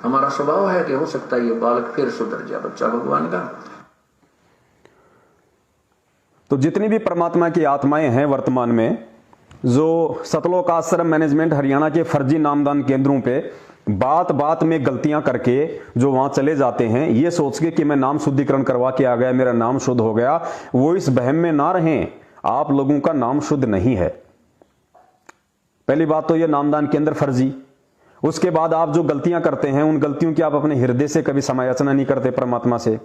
हमारा स्वभाव है कि हो सकता है ये बालक फिर सुधर जाए, बच्चा भगवान का। तो जितनी भी परमात्मा की आत्माएं हैं वर्तमान में, जो सतलोक आश्रम मैनेजमेंट हरियाणा के फर्जी नामदान केंद्रों पे बात बात में गलतियां करके जो वहां चले जाते हैं, ये सोच के कि मैं नाम शुद्धिकरण करवा के आ गया, मेरा नाम शुद्ध हो गया, वो इस बहम में ना रहें। आप लोगों का नाम शुद्ध नहीं है। पहली बात तो ये नामदान केंद्र फर्जी। उसके बाद आप जो गलतियां करते हैं, उन गलतियों की आप अपने हृदय से कभी समायाचना नहीं करते परमात्मा से।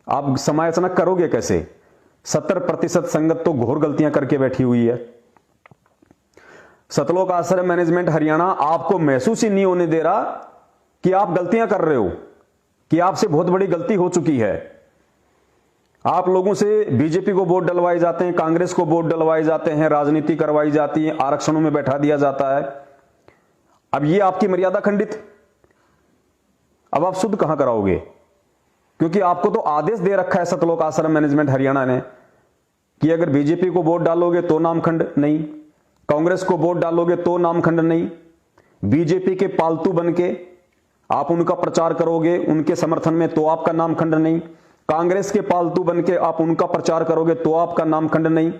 आप समायाचना करोगे कैसे? 70% संगत तो घोर गलतियां करके बैठी हुई है। सतलोक आश्रम मैनेजमेंट हरियाणा आपको महसूस ही नहीं होने दे रहा कि आप गलतियां कर रहे हो, कि आपसे बहुत बड़ी गलती हो चुकी है। आप लोगों से बीजेपी को वोट डलवाए जाते हैं, कांग्रेस को वोट डलवाए जाते हैं, राजनीति करवाई जाती है, आरक्षणों में बैठा दिया जाता है। अब ये आपकी मर्यादा खंडित, अब आप शुद्ध कहां कराओगे? क्योंकि आपको तो आदेश दे रखा है सतलोक आश्रम मैनेजमेंट हरियाणा ने कि अगर बीजेपी को वोट डालोगे तो नामखंड नहीं, कांग्रेस को वोट डालोगे तो नामखंड नहीं, बीजेपी के पालतू बनके आप उनका प्रचार करोगे उनके समर्थन में तो आपका नामखंड नहीं, कांग्रेस के पालतू बनके आप उनका प्रचार करोगे तो आपका नामखंड नहीं।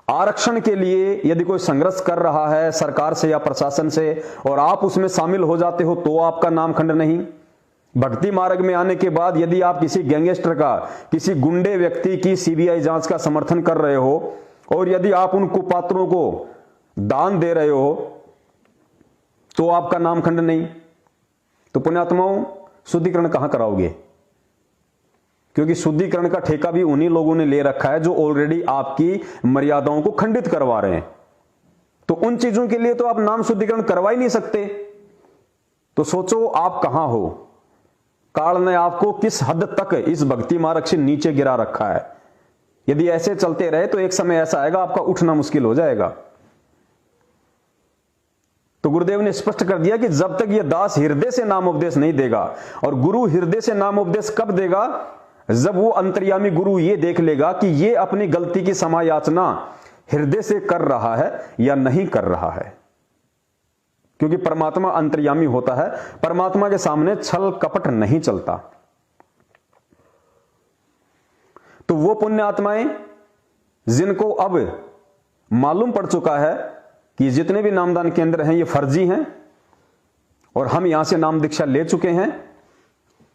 आरक्षण के लिए यदि कोई संघर्ष कर रहा है सरकार से या प्रशासन से और आप उसमें शामिल हो जाते हो तो आपका नामखंड नहीं। भक्ति मार्ग में आने के बाद यदि आप किसी गैंगस्टर का, किसी गुंडे व्यक्ति की सीबीआई जांच का समर्थन कर रहे हो और यदि आप उन कुपात्रों को दान दे रहे हो तो आपका नामखंड नहीं। तो पुण्यात्माओं, शुद्धिकरण कहां कराओगे? क्योंकि शुद्धिकरण का ठेका भी उन्हीं लोगों ने ले रखा है जो ऑलरेडी आपकी मर्यादाओं को खंडित करवा रहे हैं। तो उन चीजों के लिए तो आप नाम शुद्धिकरण करवा ही नहीं सकते। तो सोचो आप कहां हो, काल ने आपको किस हद तक इस भक्ति मार्ग से नीचे गिरा रखा है। यदि ऐसे चलते रहे तो एक समय ऐसा आएगा आपका उठना मुश्किल हो जाएगा। तो गुरुदेव ने स्पष्ट कर दिया कि जब तक यह दास हृदय से नाम उपदेश नहीं देगा, और गुरु हृदय से नाम उपदेश कब देगा? जब वो अंतर्यामी गुरु ये देख लेगा कि ये अपनी गलती की समायाचना हृदय से कर रहा है या नहीं कर रहा है। क्योंकि परमात्मा अंतर्यामी होता है, परमात्मा के सामने छल कपट नहीं चलता। तो वो पुण्य आत्माएं जिनको अब मालूम पड़ चुका है कि जितने भी नामदान केंद्र हैं ये फर्जी हैं और हम यहां से नाम दीक्षा ले चुके हैं,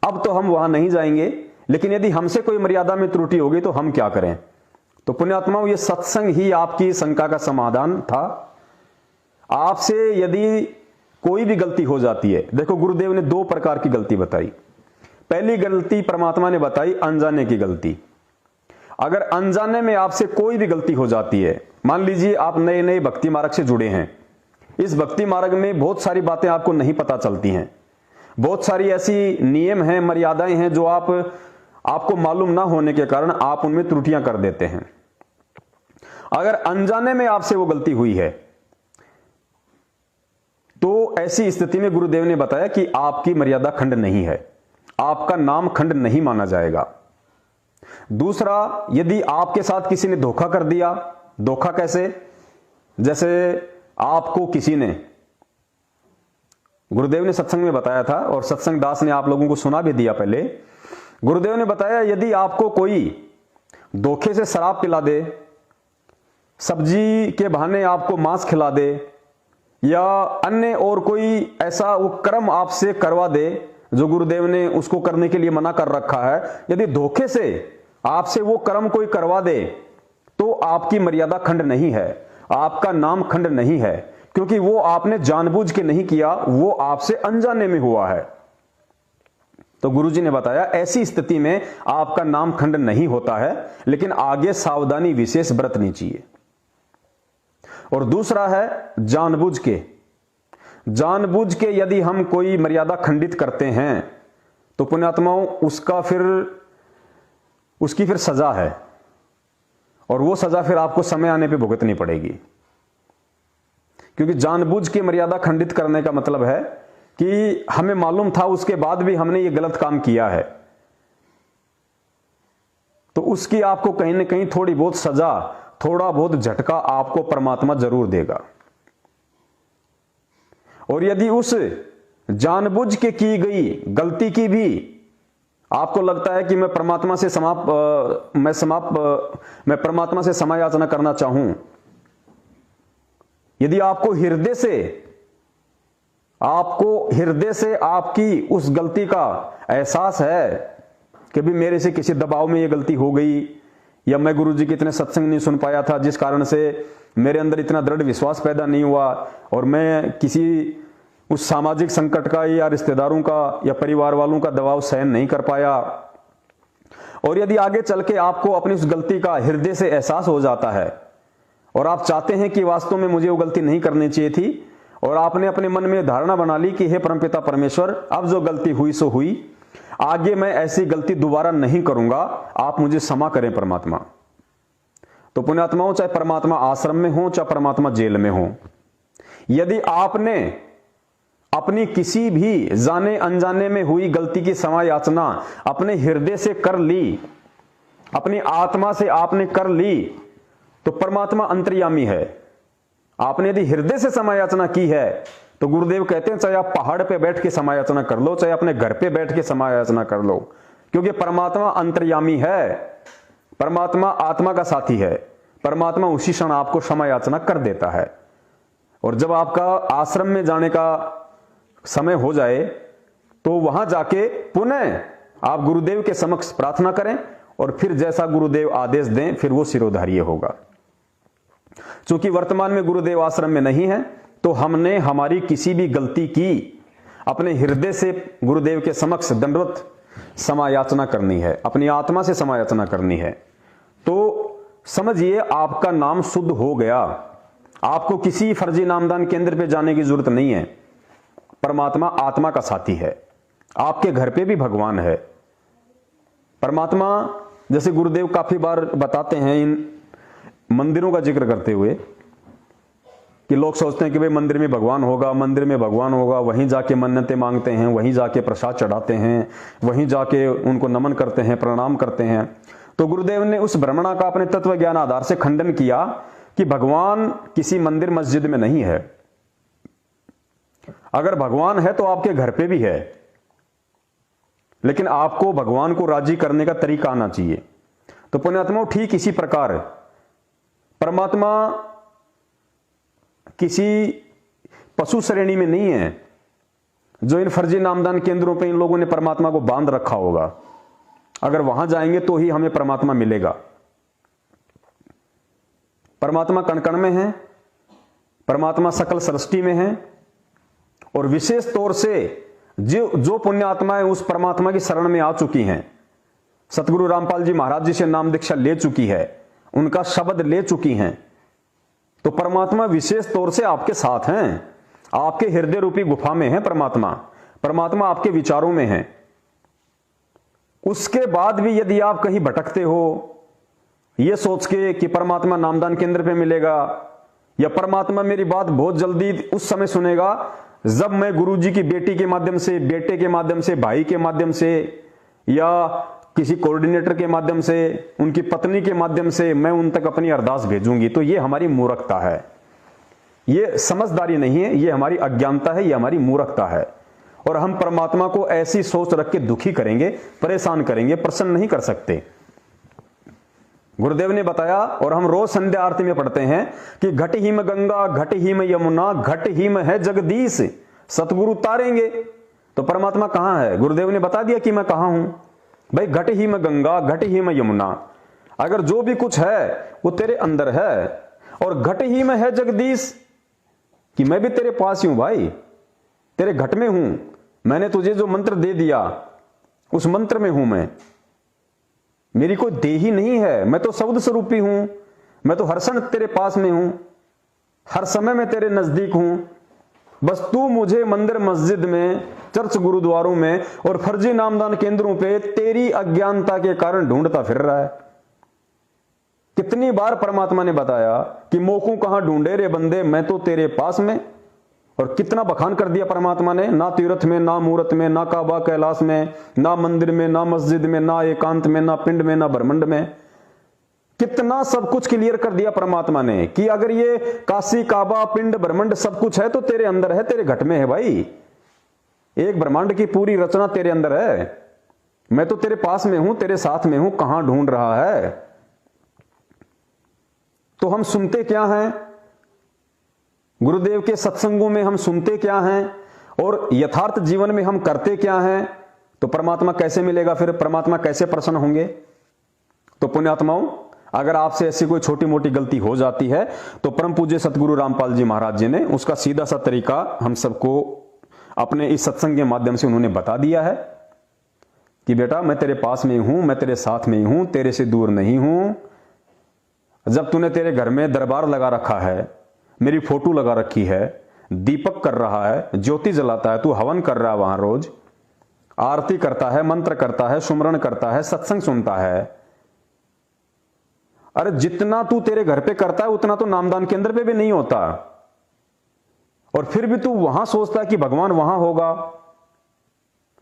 अब तो हम वहां नहीं जाएंगे, लेकिन यदि हमसे कोई मर्यादा में त्रुटि होगी तो हम क्या करें? तो पुण्यात्माओं, ये सत्संग ही आपकी शंका का समाधान था। आपसे यदि कोई भी गलती हो जाती है, देखो गुरुदेव ने 2 प्रकार की गलती बताई। पहली गलती परमात्मा ने बताई अनजाने की गलती। अगर अनजाने में आपसे कोई भी गलती हो जाती है, मान लीजिए आप नए नए भक्ति मार्ग से जुड़े हैं, इस भक्ति मार्ग में बहुत सारी बातें आपको नहीं पता चलती हैं, बहुत सारी ऐसी नियम हैं, मर्यादाएं हैं जो आपको मालूम ना होने के कारण आप उनमें त्रुटियां कर देते हैं। अगर अनजाने में आपसे वो गलती हुई है तो ऐसी स्थिति में गुरुदेव ने बताया कि आपकी मर्यादा खंड नहीं है, आपका नाम खंड नहीं माना जाएगा। दूसरा, यदि आपके साथ किसी ने धोखा कर दिया, धोखा कैसे, जैसे आपको किसी ने, गुरुदेव ने सत्संग में बताया था और सत्संग दास ने आप लोगों को सुना भी दिया पहले। गुरुदेव ने बताया यदि आपको कोई धोखे से शराब पिला दे, सब्जी के बहाने आपको मांस खिला दे, या अन्य और कोई ऐसा वो कर्म आपसे करवा दे जो गुरुदेव ने उसको करने के लिए मना कर रखा है, यदि धोखे से आपसे वो कर्म कोई करवा दे तो आपकी मर्यादा खंड नहीं है, आपका नाम खंड नहीं है, क्योंकि वो आपने जानबूझ के नहीं किया, वो आपसे अनजाने में हुआ है। तो गुरुजी ने बताया ऐसी स्थिति में आपका नाम खंड नहीं होता है, लेकिन आगे सावधानी विशेष बरतनी चाहिए। और दूसरा है जानबूझ के, जानबूझ के यदि हम कोई मर्यादा खंडित करते हैं तो पुण्यात्माओं उसकी फिर सजा है, और वो सजा फिर आपको समय आने पे भुगतनी पड़ेगी। क्योंकि जानबूझ के मर्यादा खंडित करने का मतलब है कि हमें मालूम था, उसके बाद भी हमने ये गलत काम किया है, तो उसकी आपको कहीं ना कहीं थोड़ी बहुत सजा, थोड़ा बहुत झटका आपको परमात्मा जरूर देगा। और यदि उस जानबूझ के की गई गलती की भी आपको लगता है कि मैं परमात्मा से क्षमा याचना करना चाहूं, यदि आपको हृदय से आपकी उस गलती का एहसास है कि भी मेरे से किसी दबाव में ये गलती हो गई, या मैं गुरुजी के इतने सत्संग नहीं सुन पाया था जिस कारण से मेरे अंदर इतना दृढ़ विश्वास पैदा नहीं हुआ, और मैं किसी उस सामाजिक संकट का या रिश्तेदारों का या परिवार वालों का दबाव सहन नहीं कर पाया, और यदि आगे चल के आपको अपनी उस गलती का हृदय से एहसास हो जाता है और आप चाहते हैं कि वास्तव में मुझे वो गलती नहीं करनी चाहिए थी, और आपने अपने मन में धारणा बना ली कि हे परमपिता परमेश्वर, अब जो गलती हुई सो हुई, आगे मैं ऐसी गलती दोबारा नहीं करूंगा, आप मुझे क्षमा करें परमात्मा। तो पुण्यात्माओं, चाहे परमात्मा आश्रम में हो चाहे परमात्मा जेल में हो, यदि आपने अपनी किसी भी जाने अनजाने में हुई गलती की क्षमा याचना अपने हृदय से कर ली, अपनी आत्मा से आपने कर ली, तो परमात्मा अंतर्यामी है। आपने यदि हृदय से क्षमा याचना की है तो गुरुदेव कहते हैं चाहे आप पहाड़ पे बैठ के क्षमा याचना कर लो, चाहे अपने घर पे बैठ के क्षमा याचना कर लो, क्योंकि परमात्मा अंतर्यामी है, परमात्मा आत्मा का साथी है, परमात्मा उसी क्षण आपको क्षमा याचना कर देता है। और जब आपका आश्रम में जाने का समय हो जाए तो वहां जाके पुनः आप गुरुदेव के समक्ष प्रार्थना करें, और फिर जैसा गुरुदेव आदेश दें फिर वो सिरोधार्य होगा। चूंकि वर्तमान में गुरुदेव आश्रम में नहीं है, तो हमने हमारी किसी भी गलती की अपने हृदय से गुरुदेव के समक्ष दंडवत क्षमा याचना करनी है, अपनी आत्मा से क्षमा याचना करनी है। तो समझिए आपका नाम शुद्ध हो गया, आपको किसी फर्जी नामदान केंद्र पे जाने की जरूरत नहीं है। परमात्मा आत्मा का साथी है, आपके घर पे भी भगवान है। परमात्मा, जैसे गुरुदेव काफी बार बताते हैं इन मंदिरों का जिक्र करते हुए, कि लोग सोचते हैं कि भाई मंदिर में भगवान होगा, मंदिर में भगवान होगा, वहीं जाके मन्नतें मांगते हैं, वहीं जाके प्रसाद चढ़ाते हैं, वहीं जाके उनको नमन करते हैं, प्रणाम करते हैं। तो गुरुदेव ने उस भ्रमणा का अपने तत्व ज्ञान आधार से खंडन किया कि भगवान किसी मंदिर मस्जिद में नहीं है। अगर भगवान है तो आपके घर पे भी है, लेकिन आपको भगवान को राजी करने का तरीका आना चाहिए। तो पुण्यात्माओं, ठीक इसी प्रकार परमात्मा किसी पशु श्रेणी में नहीं है जो इन फर्जी नामदान केंद्रों पे इन लोगों ने परमात्मा को बांध रखा होगा। अगर वहां जाएंगे तो ही हमें परमात्मा मिलेगा। परमात्मा कण कण में है, परमात्मा सकल सृष्टि में है, और विशेष तौर से जो पुण्य आत्माएं उस परमात्मा की शरण में आ चुकी हैं, सतगुरु रामपाल जी महाराज जी से नाम दीक्षा ले चुकी है, उनका शब्द ले चुकी हैं, तो परमात्मा विशेष तौर से आपके साथ हैं, आपके हृदय रूपी गुफा में है परमात्मा। परमात्मा आपके विचारों में है। उसके बाद भी यदि आप कहीं भटकते हो ये सोच के कि परमात्मा नामदान केंद्र पे मिलेगा, या परमात्मा मेरी बात बहुत जल्दी उस समय सुनेगा जब मैं गुरुजी की बेटी के माध्यम से, बेटे के माध्यम से, भाई के माध्यम से, या किसी कोऑर्डिनेटर के माध्यम से, उनकी पत्नी के माध्यम से मैं उन तक अपनी अरदास भेजूंगी, तो ये हमारी मूर्खता है, ये समझदारी नहीं है, ये हमारी अज्ञानता है, ये हमारी मूर्खता है। और हम परमात्मा को ऐसी सोच रख के दुखी करेंगे, परेशान करेंगे, प्रसन्न नहीं कर सकते। गुरुदेव ने बताया, और हम रोज संध्या आरती में पढ़ते हैं कि घट हिम गंगा, घट हिम यमुना, घट हिम है जगदीश, सतगुरु तारेंगे। तो परमात्मा कहां है? गुरुदेव ने बता दिया कि मैं कहां हूं। भाई घट हिम गंगा, घट हिम यमुना, अगर जो भी कुछ है वो तेरे अंदर है। और घट हिम है जगदीश, कि मैं भी तेरे पास ही हूं भाई, तेरे घट में हूं। मैंने तुझे जो मंत्र दे दिया उस मंत्र में हूं मैं, मेरी कोई देही नहीं है, मैं तो शब्द स्वरूपी हूं, मैं तो हर क्षण तेरे पास में हूं, हर समय में तेरे नजदीक हूं। बस तू मुझे मंदिर मस्जिद में, चर्च गुरुद्वारों में और फर्जी नामदान केंद्रों पे तेरी अज्ञानता के कारण ढूंढता फिर रहा है। कितनी बार परमात्मा ने बताया कि मोकू कहां ढूंढे रे बंदे, मैं तो तेरे पास में। और कितना बखान कर दिया परमात्मा ने, ना तीर्थ में, ना मूर्त में, ना काबा कैलाश में, ना मंदिर में, ना मस्जिद में, ना एकांत में, ना पिंड में, ना ब्रह्मंड में। कितना सब कुछ क्लियर कर दिया परमात्मा ने कि अगर ये काशी, काबा, पिंड, ब्रह्मंड सब कुछ है तो तेरे अंदर है, तेरे घट में है भाई। एक ब्रह्मांड की पूरी रचना तेरे अंदर है, मैं तो तेरे पास में हूं, तेरे साथ में हूं, कहां ढूंढ रहा है? तो हम सुनते क्या हैं? गुरुदेव के सत्संगों में हम सुनते क्या हैं और यथार्थ जीवन में हम करते क्या हैं? तो परमात्मा कैसे मिलेगा फिर? परमात्मा कैसे प्रसन्न होंगे? तो पुण्यात्माओं, अगर आपसे ऐसी कोई छोटी मोटी गलती हो जाती है तो परम पूज्य सतगुरु रामपाल जी महाराज जी ने उसका सीधा सा तरीका हम सबको अपने इस सत्संग के माध्यम से उन्होंने बता दिया है कि बेटा मैं तेरे पास में हूं, मैं तेरे साथ में हूं, तेरे से दूर नहीं हूं। जब तूने तेरे घर में दरबार लगा रखा है, मेरी फोटो लगा रखी है, दीपक कर रहा है, ज्योति जलाता है, तू हवन कर रहा है, वहां रोज आरती करता है, मंत्र करता है, सुमरण करता है, सत्संग सुनता है। अरे जितना तू तेरे घर पे करता है उतना तो नामदान केंद्र पे भी नहीं होता, और फिर भी तू वहां सोचता है कि भगवान वहां होगा,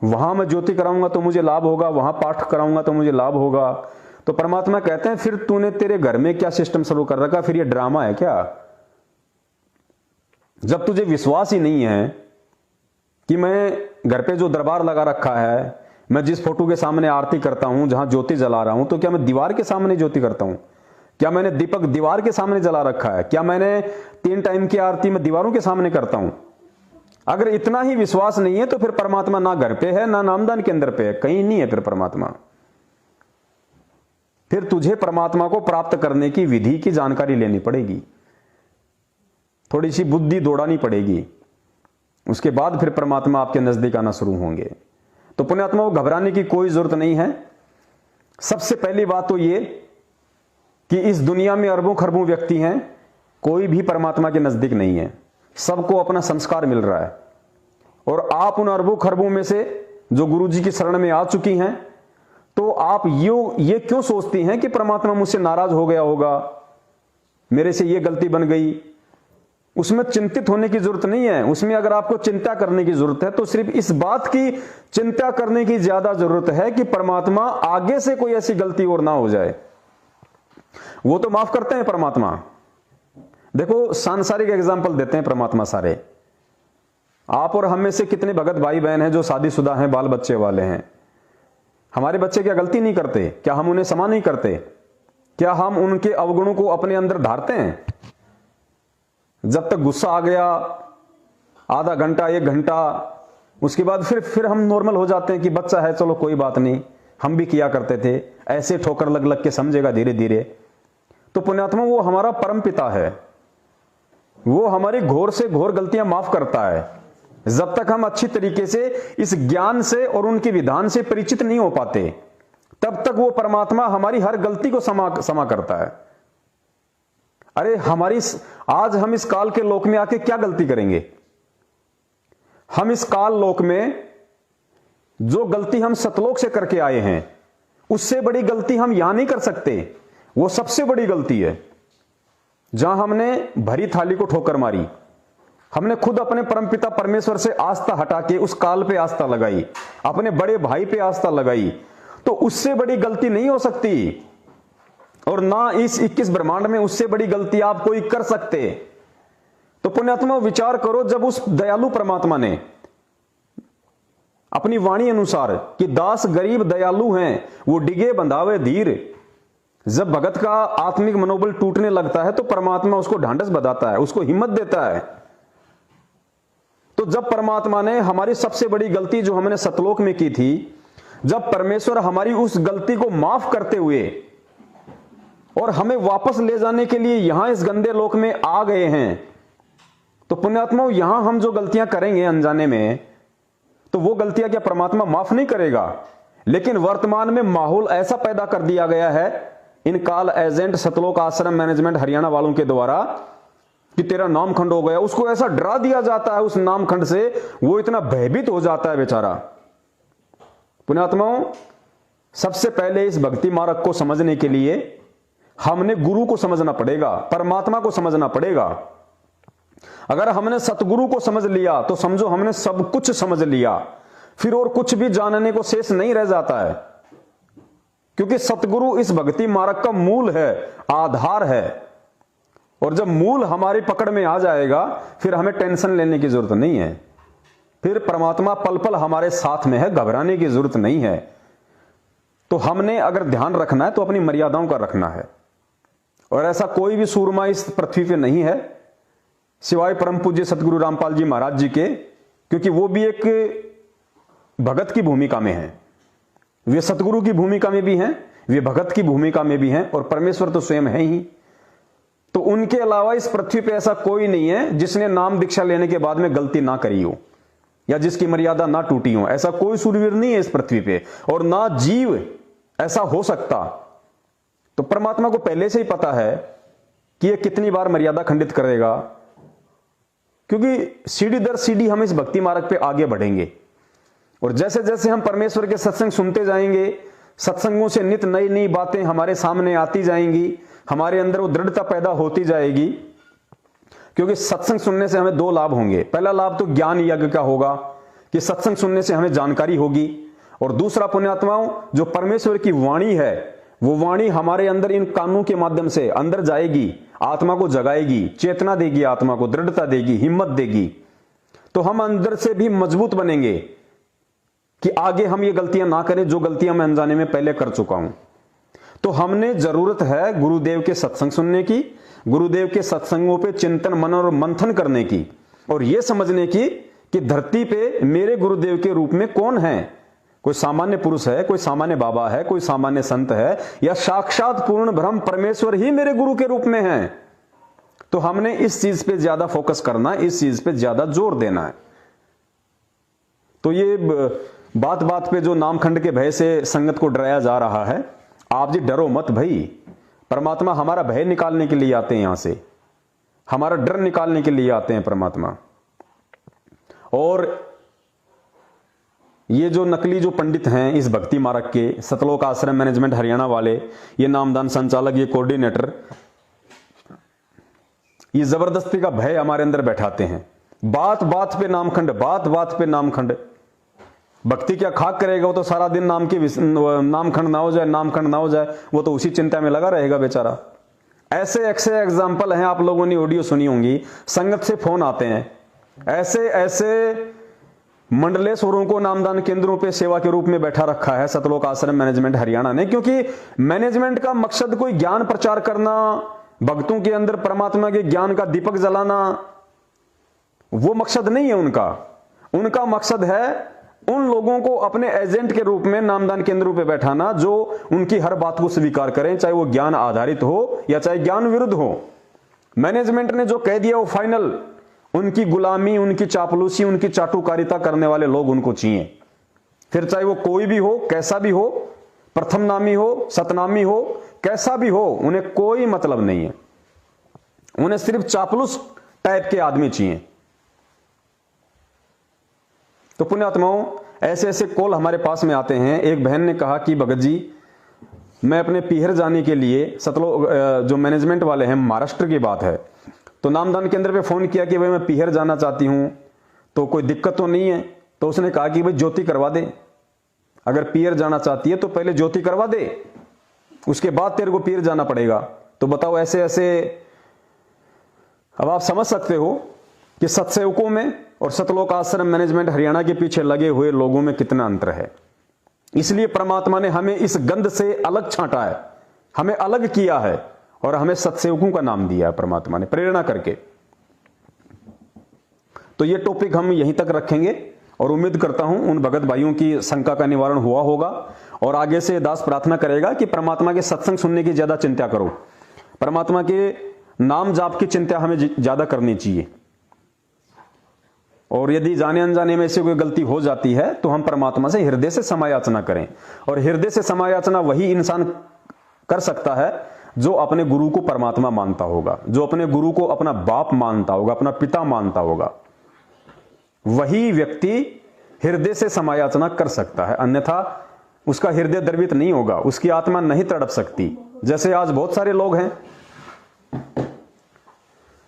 वहां मैं ज्योति कराऊंगा तो मुझे लाभ होगा, वहां पाठ कराऊंगा तो मुझे लाभ होगा। तो परमात्मा कहते हैं फिर तूने तेरे घर में क्या सिस्टम शुरू कर रखा? फिर ये ड्रामा है क्या? जब तुझे विश्वास ही नहीं है कि मैं घर पे जो दरबार लगा रखा है, मैं जिस फोटो के सामने आरती करता हूं, जहां ज्योति जला रहा हूं, तो क्या मैं दीवार के सामने ज्योति करता हूं? क्या मैंने दीपक दीवार के सामने जला रखा है? क्या मैंने 3 टाइम की आरती में दीवारों के सामने करता हूं? अगर इतना ही विश्वास नहीं है तो फिर परमात्मा ना घर पे है, ना नामदान केंद्र पे है, कहीं नहीं है फिर परमात्मा। फिर तुझे परमात्मा को प्राप्त करने की विधि की जानकारी लेनी पड़ेगी, थोड़ी सी बुद्धि दौड़ानी पड़ेगी, उसके बाद फिर परमात्मा आपके नजदीक आना शुरू होंगे। तो पुण्यात्मा को घबराने की कोई जरूरत नहीं है। सबसे पहली बात तो ये कि इस दुनिया में अरबों खरबों व्यक्ति हैं, कोई भी परमात्मा के नजदीक नहीं है, सबको अपना संस्कार मिल रहा है। और आप उन अरबों खरबों में से जो गुरु जी की शरण में आ चुकी हैं, तो आप ये क्यों सोचती हैं कि परमात्मा मुझसे नाराज हो गया होगा, मेरे से ये गलती बन गई? उसमें चिंतित होने की जरूरत नहीं है। उसमें अगर आपको चिंता करने की जरूरत है तो सिर्फ इस बात की चिंता करने की ज्यादा जरूरत है कि परमात्मा आगे से कोई ऐसी गलती और ना हो जाए। वो तो माफ करते हैं परमात्मा। देखो सांसारिक एग्जाम्पल देते हैं परमात्मा सारे। आप और हम में से कितने भगत भाई बहन हैं जो शादीशुदा हैं, बाल बच्चे वाले हैं? हमारे बच्चे क्या गलती नहीं करते? क्या हम उन्हें क्षमा नहीं करते? क्या हम उनके अवगुणों को अपने अंदर धारते हैं? जब तक गुस्सा आ गया, आधा घंटा 1 घंटा, उसके बाद फिर हम नॉर्मल हो जाते हैं कि बच्चा है, चलो कोई बात नहीं, हम भी किया करते थे, ऐसे ठोकर लग लग के समझेगा धीरे धीरे। तो पुण्यात्मा वो हमारा परम पिता है, वो हमारी घोर से घोर गलतियां माफ करता है। जब तक हम अच्छी तरीके से इस ज्ञान से और उनके विधान से परिचित नहीं हो पाते, तब तक वो परमात्मा हमारी हर गलती को क्षमा करता है। अरे आज हम इस काल के लोक में आके क्या गलती करेंगे? हम इस काल लोक में जो गलती हम सतलोक से करके आए हैं, उससे बड़ी गलती हम यहां नहीं कर सकते। वो सबसे बड़ी गलती है जहां हमने भरी थाली को ठोकर मारी, हमने खुद अपने परमपिता परमेश्वर से आस्था हटा के उस काल पे आस्था लगाई, अपने बड़े भाई पे आस्था लगाई। तो उससे बड़ी गलती नहीं हो सकती, और ना इस 21 ब्रह्मांड में उससे बड़ी गलती आप कोई कर सकते। तो पुण्यात्मा विचार करो, जब उस दयालु परमात्मा ने अपनी वाणी अनुसार कि दास गरीब दयालु हैं, वो डिगे बंधावे धीर, जब भगत का आत्मिक मनोबल टूटने लगता है तो परमात्मा उसको ढांढस बधाता है, उसको हिम्मत देता है। तो जब परमात्मा ने हमारी सबसे बड़ी गलती जो हमने सतलोक में की थी, जब परमेश्वर हमारी उस गलती को माफ करते हुए और हमें वापस ले जाने के लिए यहां इस गंदे लोक में आ गए हैं, तो पुण्यात्माओं यहां हम जो गलतियां करेंगे अनजाने में, तो वो गलतियां क्या परमात्मा माफ नहीं करेगा? लेकिन वर्तमान में माहौल ऐसा पैदा कर दिया गया है इन काल एजेंट सतलोक आश्रम मैनेजमेंट हरियाणा वालों के द्वारा कि तेरा नामखंड हो गया, उसको ऐसा डरा दिया जाता है उस नामखंड से, वो इतना भयभीत हो जाता है बेचारा। पुण्यात्माओं, सबसे पहले इस भक्ति मार्ग को समझने के लिए हमने गुरु को समझना पड़ेगा, परमात्मा को समझना पड़ेगा। अगर हमने सतगुरु को समझ लिया तो समझो हमने सब कुछ समझ लिया, फिर और कुछ भी जानने को शेष नहीं रह जाता है, क्योंकि सतगुरु इस भक्ति मार्ग का मूल है, आधार है। और जब मूल हमारी पकड़ में आ जाएगा फिर हमें टेंशन लेने की जरूरत नहीं है, फिर परमात्मा पल पल हमारे साथ में है, घबराने की जरूरत नहीं है। तो हमने अगर ध्यान रखना है तो अपनी मर्यादाओं का रखना है, और ऐसा कोई भी सूरमा इस पृथ्वी पे नहीं है सिवाय परम पूज्य सतगुरु रामपाल जी महाराज जी के, क्योंकि वो भी एक भगत की भूमिका में है, वे सतगुरु की भूमिका में भी हैं, वे भगत की भूमिका में भी हैं, और परमेश्वर तो स्वयं है ही। तो उनके अलावा इस पृथ्वी पे ऐसा कोई नहीं है जिसने नाम दीक्षा लेने के बाद में गलती ना करी हो या जिसकी मर्यादा ना टूटी हो। ऐसा कोई सूरवीर नहीं है इस पृथ्वी पे, और ना जीव ऐसा हो सकता। तो परमात्मा को पहले से ही पता है कि यह कितनी बार मर्यादा खंडित करेगा, क्योंकि सीढ़ी दर सीढ़ी हम इस भक्ति मार्ग पे आगे बढ़ेंगे, और जैसे जैसे हम परमेश्वर के सत्संग सुनते जाएंगे, सत्संगों से नित नई नई बातें हमारे सामने आती जाएंगी, हमारे अंदर वो दृढ़ता पैदा होती जाएगी। क्योंकि सत्संग सुनने से हमें दो लाभ होंगे। पहला लाभ तो ज्ञान यज्ञ का होगा कि सत्संग सुनने से हमें जानकारी होगी, और दूसरा पुण्यात्माओं जो परमेश्वर की वाणी है वो वाणी हमारे अंदर इन कानों के माध्यम से अंदर जाएगी, आत्मा को जगाएगी, चेतना देगी, आत्मा को दृढ़ता देगी, हिम्मत देगी। तो हम अंदर से भी मजबूत बनेंगे कि आगे हम ये गलतियां ना करें जो गलतियां मैं अनजाने में पहले कर चुका हूं। तो हमने जरूरत है गुरुदेव के सत्संग सुनने की, गुरुदेव के सत्संगों पे चिंतन मनन और मंथन करने की, और यह समझने की कि धरती पे मेरे गुरुदेव के रूप में कौन है। कोई सामान्य पुरुष है, कोई सामान्य बाबा है, कोई सामान्य संत है, या साक्षात पूर्ण ब्रह्म परमेश्वर ही मेरे गुरु के रूप में है। तो हमने इस चीज पे ज्यादा फोकस करना है, इस चीज पे ज्यादा जोर देना है। तो ये बात बात पे जो नामखंड के भय से संगत को डराया जा रहा है, आप जी डरो मत भाई, परमात्मा हमारा भय निकालने के लिए आते हैं, यहां से हमारा डर निकालने के लिए आते हैं परमात्मा। और ये जो नकली जो पंडित हैं इस भक्ति मार्ग के, सतलोक आश्रम मैनेजमेंट हरियाणा वाले, ये नामदान संचालक, ये कोऑर्डिनेटर, ये जबरदस्ती का भय हमारे अंदर बैठाते हैं। बात बात पे नामखंड, बात बात पे नामखंड। भक्ति क्या खाक करेगा वो? तो सारा दिन नामखंड ना हो जाए, नामखंड ना हो जाए, वो तो उसी चिंता में लगा रहेगा बेचारा। ऐसे ऐसे एग्जाम्पल हैं, आप लोगों ने ऑडियो सुनी होंगी, संगत से फोन आते हैं, ऐसे ऐसे मंडलेश्वरों को नामदान केंद्रों पे सेवा के रूप में बैठा रखा है सतलोक आश्रम मैनेजमेंट हरियाणा ने। क्योंकि मैनेजमेंट का मकसद कोई ज्ञान प्रचार करना, भक्तों के अंदर परमात्मा के ज्ञान का दीपक जलाना, वो मकसद नहीं है उनका। उनका मकसद है उन लोगों को अपने एजेंट के रूप में नामदान केंद्रों पे बैठाना जो उनकी हर बात को स्वीकार करें, चाहे वो ज्ञान आधारित हो या चाहे ज्ञान विरुद्ध हो। मैनेजमेंट ने जो कह दिया वो फाइनल, उनकी गुलामी, उनकी चापलूसी, उनकी चाटुकारिता करने वाले लोग उनको चाहिए। फिर चाहे वो कोई भी हो, कैसा भी हो, प्रथम नामी हो, सतनामी हो, कैसा भी हो, उन्हें कोई मतलब नहीं है। उन्हें सिर्फ चापलूस टाइप के आदमी चाहिए। तो पुण्यात्माओं, ऐसे ऐसे कॉल हमारे पास में आते हैं। एक बहन ने कहा कि भगत जी, मैं अपने पीहर जाने के लिए, सतलोक जो मैनेजमेंट वाले हैं, महाराष्ट्र की बात है, तो नामदान केंद्र पे फोन किया कि भाई मैं पीहर जाना चाहती हूं, तो कोई दिक्कत तो नहीं है? तो उसने कहा कि भाई ज्योति करवा दे। अगर पीर जाना चाहती है तो पहले ज्योति करवा दे, उसके बाद तेरे को पीर जाना पड़ेगा। तो बताओ ऐसे ऐसे, अब आप समझ सकते हो कि सत्सेवकों में और सतलोक आश्रम मैनेजमेंट हरियाणा के पीछे लगे हुए लोगों में कितना अंतर है। इसलिए परमात्मा ने हमें इस गंध से अलग छांटा है, हमें अलग किया है और हमें सत्सेवकों का नाम दिया है परमात्मा ने प्रेरणा करके। तो ये टॉपिक हम यहीं तक रखेंगे और उम्मीद करता हूं उन भगत भाइयों की शंका का निवारण हुआ होगा। और आगे से दास प्रार्थना करेगा कि परमात्मा के सत्संग सुनने की ज्यादा चिंता करो, परमात्मा के नाम जाप की चिंता हमें ज्यादा करनी चाहिए। और यदि जाने अनजाने में से कोई गलती हो जाती है तो हम परमात्मा से हृदय से क्षमायाचना करें। और हृदय से क्षमायाचना वही इंसान कर सकता है जो अपने गुरु को परमात्मा मानता होगा, जो अपने गुरु को अपना बाप मानता होगा, अपना पिता मानता होगा, वही व्यक्ति हृदय से क्षमायाचना कर सकता है। अन्यथा उसका हृदय द्रवित नहीं होगा, उसकी आत्मा नहीं तड़प सकती। जैसे आज बहुत सारे लोग हैं,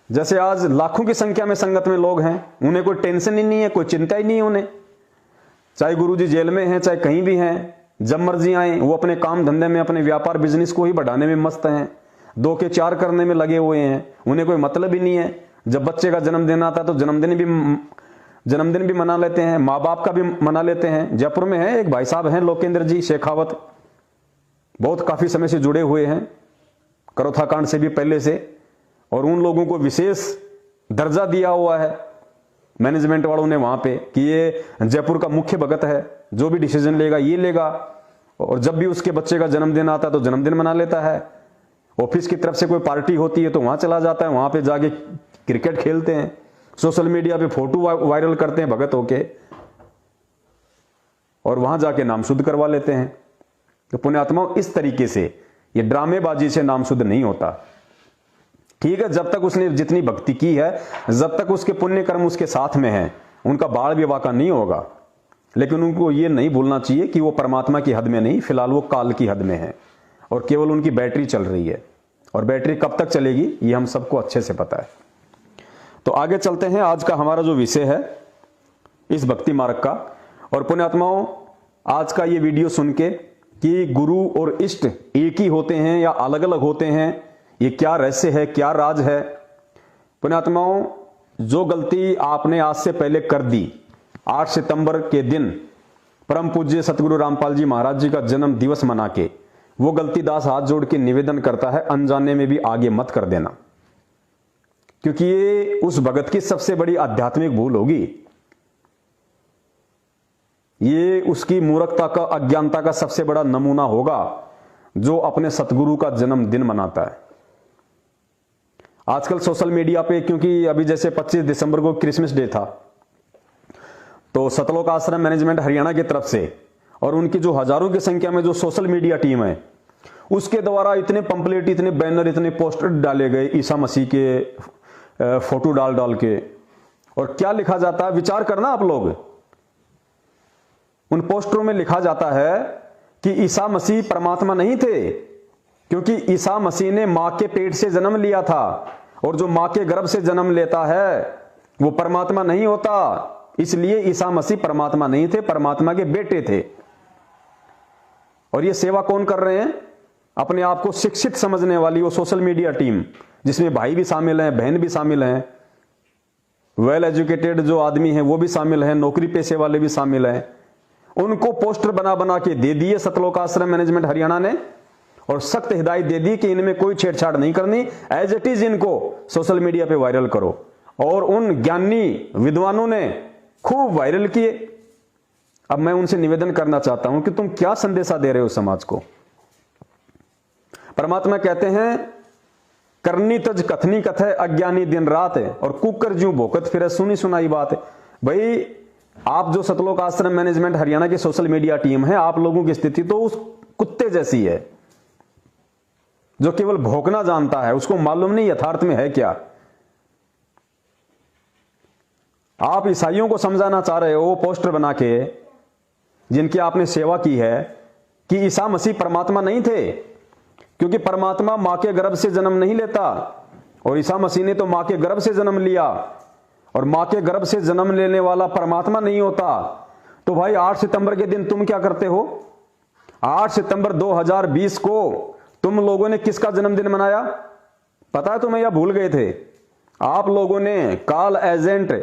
जैसे आज लाखों की संख्या में संगत में लोग हैं, उन्हें कोई टेंशन ही नहीं है, कोई चिंता ही नहीं है उन्हें, चाहे गुरुजी जेल में हैं चाहे कहीं भी हैं, जब मर्जी आए वो अपने काम धंधे में, अपने व्यापार बिजनेस को ही बढ़ाने में मस्त हैं, 2 के 4 करने में लगे हुए हैं, उन्हें कोई मतलब ही नहीं है। जब बच्चे का जन्मदिन आता है तो जन्मदिन भी मना लेते हैं, माँ बाप का भी मना लेते हैं। जयपुर में है एक भाई साहब हैं लोकेंद्र जी शेखावत, बहुत काफी समय से जुड़े हुए हैं, करोथा कांड से भी पहले से, और उन लोगों को विशेष दर्जा दिया हुआ है मैनेजमेंट वालों ने वहां पे कि ये जयपुर का मुख्य भगत है, जो भी डिसीजन लेगा ये लेगा। और जब भी उसके बच्चे का जन्मदिन आता है तो जन्मदिन मना लेता है। ऑफिस की तरफ से कोई पार्टी होती है तो वहां चला जाता है, वहां पे जाके क्रिकेट खेलते हैं, सोशल मीडिया पे फोटो वायरल करते हैं भगत होके, और वहां जाके नाम शुद्ध करवा लेते हैं। तो पुण्यात्माओं, इस तरीके से ये ड्रामेबाजी से नाम शुद्ध नहीं होता। ठीक है, जब तक उसने जितनी भक्ति की है, जब तक उसके पुण्य कर्म उसके साथ में हैं, उनका बाल विवाह का नहीं होगा। लेकिन उनको ये नहीं भूलना चाहिए कि वो परमात्मा की हद में नहीं, फिलहाल वो काल की हद में है और केवल उनकी बैटरी चल रही है। और बैटरी कब तक चलेगी ये हम सबको अच्छे से पता है। तो आगे चलते हैं। आज का हमारा जो विषय है इस भक्ति मार्ग का, और पुण्यात्माओं आज का ये वीडियो सुन के कि गुरु और इष्ट एक ही होते हैं या अलग अलग होते हैं, ये क्या रहस्य है, क्या राज है। पुण्यात्माओं, जो गलती आपने आज से पहले कर दी, 8 सितंबर के दिन परम पूज्य सतगुरु रामपाल जी महाराज जी का जन्म दिवस मना के, वो गलती दास हाथ जोड़ के निवेदन करता है अनजाने में भी आगे मत कर देना, क्योंकि ये उस भगत की सबसे बड़ी आध्यात्मिक भूल होगी। ये उसकी मूर्खता का, अज्ञानता का सबसे बड़ा नमूना होगा जो अपने सतगुरु का जन्मदिन मनाता है। आजकल सोशल मीडिया पे, क्योंकि अभी जैसे 25 दिसंबर को क्रिसमस डे था, तो सतलोक आश्रम मैनेजमेंट हरियाणा की तरफ से और उनकी जो हजारों की संख्या में जो सोशल मीडिया टीम है, उसके द्वारा इतने पंपलेट, इतने बैनर, इतने पोस्टर डाले गए ईसा मसीह के फोटो डाल डाल के। और क्या लिखा जाता है, विचार करना आप लोग, उन पोस्टरों में लिखा जाता है कि ईसा मसीह परमात्मा नहीं थे, क्योंकि ईसा मसीह ने मां के पेट से जन्म लिया था, और जो मां के गर्भ से जन्म लेता है वो परमात्मा नहीं होता। इसलिए ईसा मसीह परमात्मा नहीं थे, परमात्मा के बेटे थे। और ये सेवा कौन कर रहे हैं? अपने आप को शिक्षित समझने वाली वो सोशल मीडिया टीम, जिसमें भाई भी शामिल हैं, बहन भी शामिल हैं, वेल एजुकेटेड जो आदमी हैं वो भी शामिल हैं, नौकरी पेशे वाले भी शामिल हैं। उनको पोस्टर बना बना के दे दिए सतलोक आश्रम मैनेजमेंट हरियाणा ने, और सख्त हिदायत दे दी कि इनमें कोई छेड़छाड़ नहीं करनी, एज इट इज इनको सोशल मीडिया पे वायरल करो। और उन ज्ञानी विद्वानों ने खूब वायरल किए। अब मैं उनसे निवेदन करना चाहता हूं कि तुम क्या संदेशा दे रहे हो समाज को। परमात्मा कहते हैं, करनी तज कथनी कथे अज्ञानी दिन रात है, और कुकर ज्यों भोकत फिर सुनी सुनाई बात है। भाई, आप जो सतलोक आश्रम मैनेजमेंट हरियाणा की सोशल मीडिया टीम है, आप लोगों की स्थिति तो उस कुत्ते जैसी है जो केवल भौंकना जानता है, उसको मालूम नहीं यथार्थ में है क्या। आप ईसाइयों को समझाना चाह रहे हो पोस्टर बना के, जिनकी आपने सेवा की है, कि ईसा मसीह परमात्मा नहीं थे, क्योंकि परमात्मा मां के गर्भ से जन्म नहीं लेता, और ईसा मसीह ने तो मां के गर्भ से जन्म लिया, और मां के गर्भ से जन्म लेने वाला परमात्मा नहीं होता। तो भाई 8 सितंबर के दिन तुम क्या करते हो? 8 सितंबर 2020 को तुम लोगों ने किसका जन्मदिन मनाया? पता है तुम्हें या भूल गए थे? आप लोगों ने काल एजेंट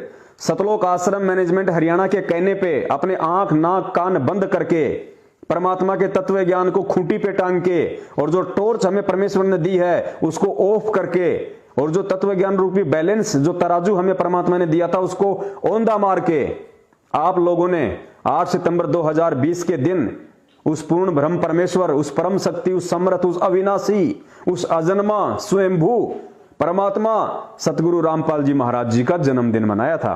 सतलोक आश्रम मैनेजमेंट हरियाणा के कहने पे अपने आंख नाक कान बंद करके परमात्मा के तत्व ज्ञान को खूंटी पे टांग के और जो टॉर्च हमें परमेश्वर ने दी है उसको ऑफ करके और जो तत्व ज्ञान रूपी बैलेंस जो तराजू हमें परमात्मा ने दिया था उसको औंधा मार के आप लोगों ने 8 सितंबर 2020 के दिन उस पूर्ण ब्रह्म परमेश्वर, उस परम शक्ति, उस समर्थ, उस अविनाशी, उस अजन्मा स्वयंभू परमात्मा सतगुरु रामपाल जी महाराज जी का जन्मदिन मनाया था।